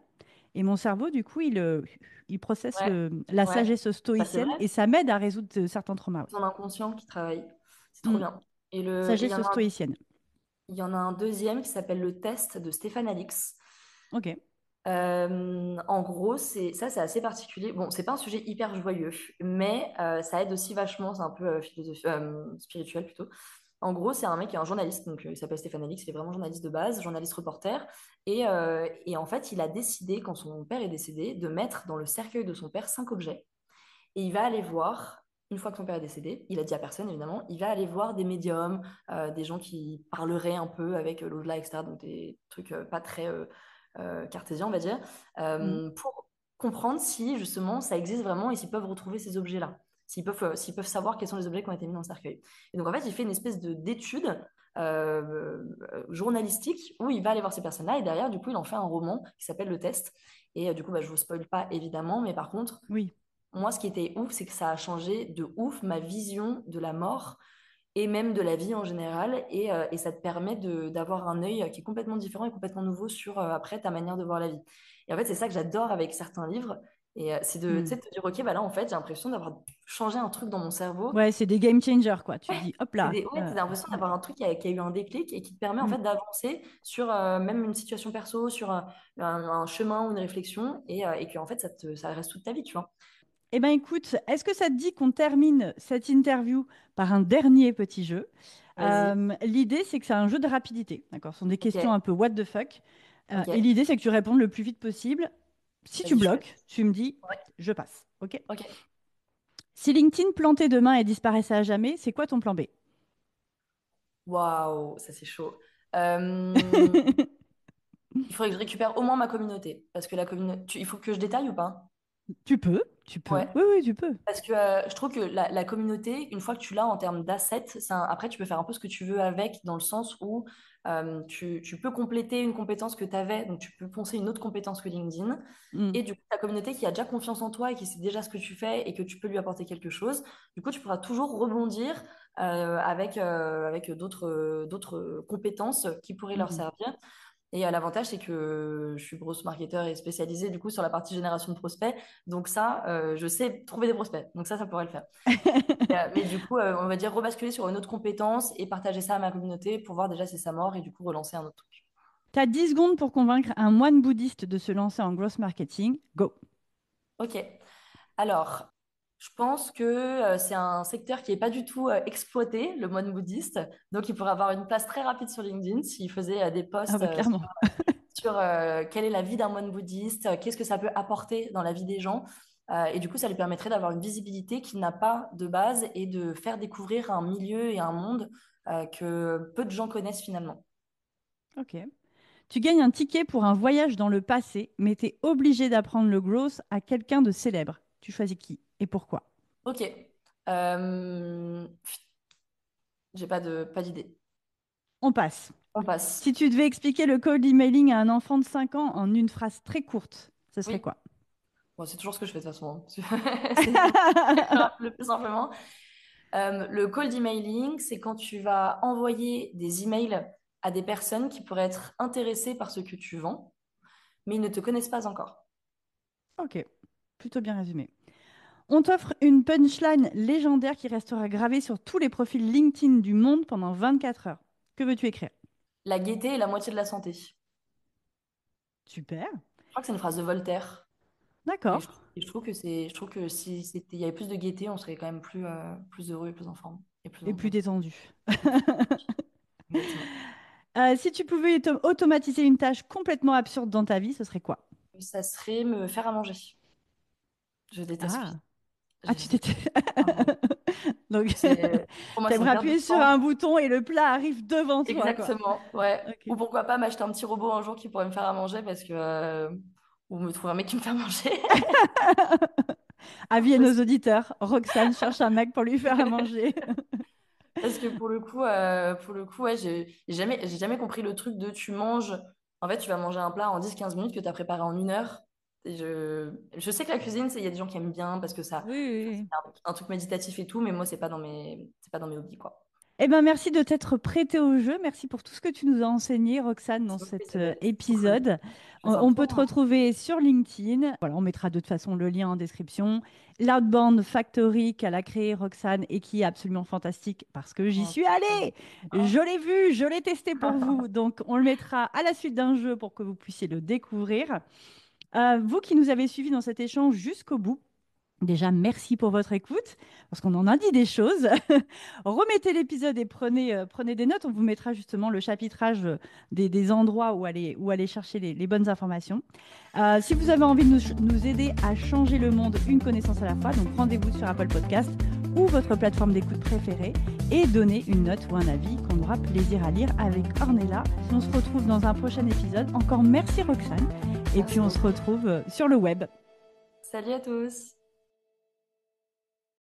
Et mon cerveau, du coup, il processe ouais, la ouais. sagesse Bah, c'est stoïcienne vrai, et ça m'aide à résoudre certains traumas. ton inconscient qui travaille. C'est Ouais. trop bien. Et Sagesse stoïcienne. il y en a un deuxième qui s'appelle le test de Stéphane Alix. Ok. En gros, c'est assez particulier. Bon, c'est pas un sujet hyper joyeux, mais ça aide aussi vachement. C'est un peu spirituel plutôt. En gros, c'est un mec qui est un journaliste, donc il s'appelle Stéphane Alix, il est vraiment journaliste de base, journaliste reporter. Et en fait, il a décidé, quand son père est décédé, de mettre dans le cercueil de son père 5 objets. Et il va aller voir, une fois que son père est décédé, il a dit à personne évidemment, il va aller voir des médiums, des gens qui parleraient un peu avec l'au-delà, etc. Donc des trucs pas très cartésiens, on va dire, Mm. pour comprendre si justement ça existe vraiment et s'ils peuvent retrouver ces objets-là. S'ils peuvent savoir quels sont les objets qui ont été mis dans le cercueil. Et donc en fait, il fait une espèce d'étude journalistique où il va aller voir ces personnes-là et derrière, du coup, il en fait un roman qui s'appelle Le Test. Et du coup, bah, je vous spoil pas évidemment, mais par contre, Oui. moi, ce qui était ouf, c'est que ça a changé de ouf ma vision de la mort et même de la vie en général. Et ça te permet d'avoir un œil qui est complètement différent et complètement nouveau sur après ta manière de voir la vie. Et en fait, c'est ça que j'adore avec certains livres. Et c'est de, tu Mm. sais, de te dire, OK, bah là, en fait, j'ai l'impression d'avoir changé un truc dans mon cerveau. Ouais, c'est des game changers, quoi. Tu te dis, hop là. Ouais, t'as l'impression Ouais. d'avoir un truc qui a eu un déclic et qui te permet en Mm. fait d'avancer sur même une situation perso, sur un chemin ou une réflexion et que en fait, ça reste toute ta vie, tu vois. Eh bien, écoute, est-ce que ça te dit qu'on termine cette interview par un dernier petit jeu? Vas-y. L'idée, c'est que c'est un jeu de rapidité. D'accord? Ce sont des Ok, questions un peu what the fuck. Et ok. l'idée, c'est que tu répondes le plus vite possible. Si tu Vas-y, je suis prête. bloques, tu me dis, Ouais. je passe. OK? Ok. Si LinkedIn plantait demain et disparaissait à jamais, c'est quoi ton plan B? Waouh, ça c'est chaud. Euh, il faudrait que je récupère au moins ma communauté. Parce que la communauté. Il faut que je détaille ou pas? Tu peux, tu peux. Ouais. Oui, oui, tu peux. Parce que je trouve que la communauté, une fois que tu l'as en termes d'assets, après tu peux faire un peu ce que tu veux avec, dans le sens où tu peux compléter une compétence que tu avais, donc tu peux poncer une autre compétence que LinkedIn. Mm. Et du coup, ta communauté qui a déjà confiance en toi et qui sait déjà ce que tu fais et que tu peux lui apporter quelque chose, du coup, tu pourras toujours rebondir avec d'autres compétences qui pourraient leur Mm. servir. Et l'avantage, c'est que je suis grosse marketeur et spécialisée du coup sur la partie génération de prospects. Donc ça, je sais trouver des prospects. Donc ça pourrait le faire. Mais du coup, on va dire rebasculer sur une autre compétence et partager ça à ma communauté pour voir déjà si ça mord et du coup relancer un autre truc. Tu as 10 secondes pour convaincre un moine bouddhiste de se lancer en growth marketing. Go. Ok. Alors, je pense que c'est un secteur qui n'est pas du tout exploité, le moine bouddhiste. Donc, il pourrait avoir une place très rapide sur LinkedIn s'il faisait des Ah posts bah clairement. sur quelle est la vie d'un moine bouddhiste, qu'est-ce que ça peut apporter dans la vie des gens. Et du coup, ça lui permettrait d'avoir une visibilité qu'il n'a pas de base et de faire découvrir un milieu et un monde que peu de gens connaissent finalement. Ok. Tu gagnes un ticket pour un voyage dans le passé, mais tu es obligé d'apprendre le growth à quelqu'un de célèbre. Tu choisis qui et pourquoi? Ok. J'ai pas d'idée. On passe. On passe. Si tu devais expliquer le cold emailing à un enfant de 5 ans en une phrase très courte, ce serait Oui. quoi? Bon, c'est toujours ce que je fais de toute façon, hein. C'est le plus simplement. Le cold emailing, c'est quand tu vas envoyer des emails à des personnes qui pourraient être intéressées par ce que tu vends, mais ils ne te connaissent pas encore. Ok, plutôt bien résumé. On t'offre une punchline légendaire qui restera gravée sur tous les profils LinkedIn du monde pendant 24 heures. Que veux-tu écrire? La gaieté est la moitié de la santé. Je Super, crois que c'est une phrase de Voltaire. Et d'accord. je trouve que je trouve que si il y avait plus de gaieté, on serait quand même plus heureux et plus en forme et plus Et en plus bonne santé. détendu. Et plus énergie. Exactement. Si tu pouvais automatiser une tâche complètement absurde dans ta vie, ce serait quoi? Ça serait me faire à manger. Je déteste Ah, cuisiner. ah, Je tu déteste. t'étais. Ah non. Donc, Pour moi, c'est une t'aimerais perte de appuyer sur temps. un bouton et le plat arrive devant toi, quoi. Exactement, ouais. Ok. Ou pourquoi pas m'acheter un petit robot un jour qui pourrait me faire à manger parce que ou me trouver un mec qui me fait à manger. Avis à nos Aussi. auditeurs, Roxane cherche un mec pour lui faire à manger. Parce que pour le coup ouais, j'ai jamais compris le truc de tu manges. En fait, tu vas manger un plat en 10-15 minutes que tu as préparé en 1 heure. Et je sais que la cuisine, il y a des gens qui aiment bien parce que ça, Oui, oui, c'est oui. un truc méditatif et tout, mais moi, c'est pas dans mes hobbies, quoi. Eh ben, merci de t'être prêté au jeu. Merci pour tout ce que tu nous as enseigné, Roxane, dans C'est beaucoup cet Isabelle. Trop cool. épisode. Bah, c'est un On peut te plaisir. retrouver sur LinkedIn. Voilà, on mettra de toute façon le lien en description. L'Outbound Factory qu'elle a créé, Roxane, et qui est absolument fantastique parce que j'y Oh, suis allée. oh. Je l'ai vu, je l'ai testé pour vous. Donc, on le mettra à la suite d'un jeu pour que vous puissiez le découvrir. Vous qui nous avez suivis dans cet échange jusqu'au bout, déjà, merci pour votre écoute, parce qu'on en a dit des choses. Remettez l'épisode et prenez des notes. On vous mettra justement le chapitrage des endroits où aller chercher les bonnes informations. Si vous avez envie de nous aider à changer le monde une connaissance à la fois, donc rendez-vous sur Apple Podcast ou votre plateforme d'écoute préférée et donnez une note ou un avis qu'on aura plaisir à lire avec Ornella. On se retrouve dans un prochain épisode. Encore merci Roxane. Et Merci puis on se beaucoup. retrouve sur le web. Salut à tous.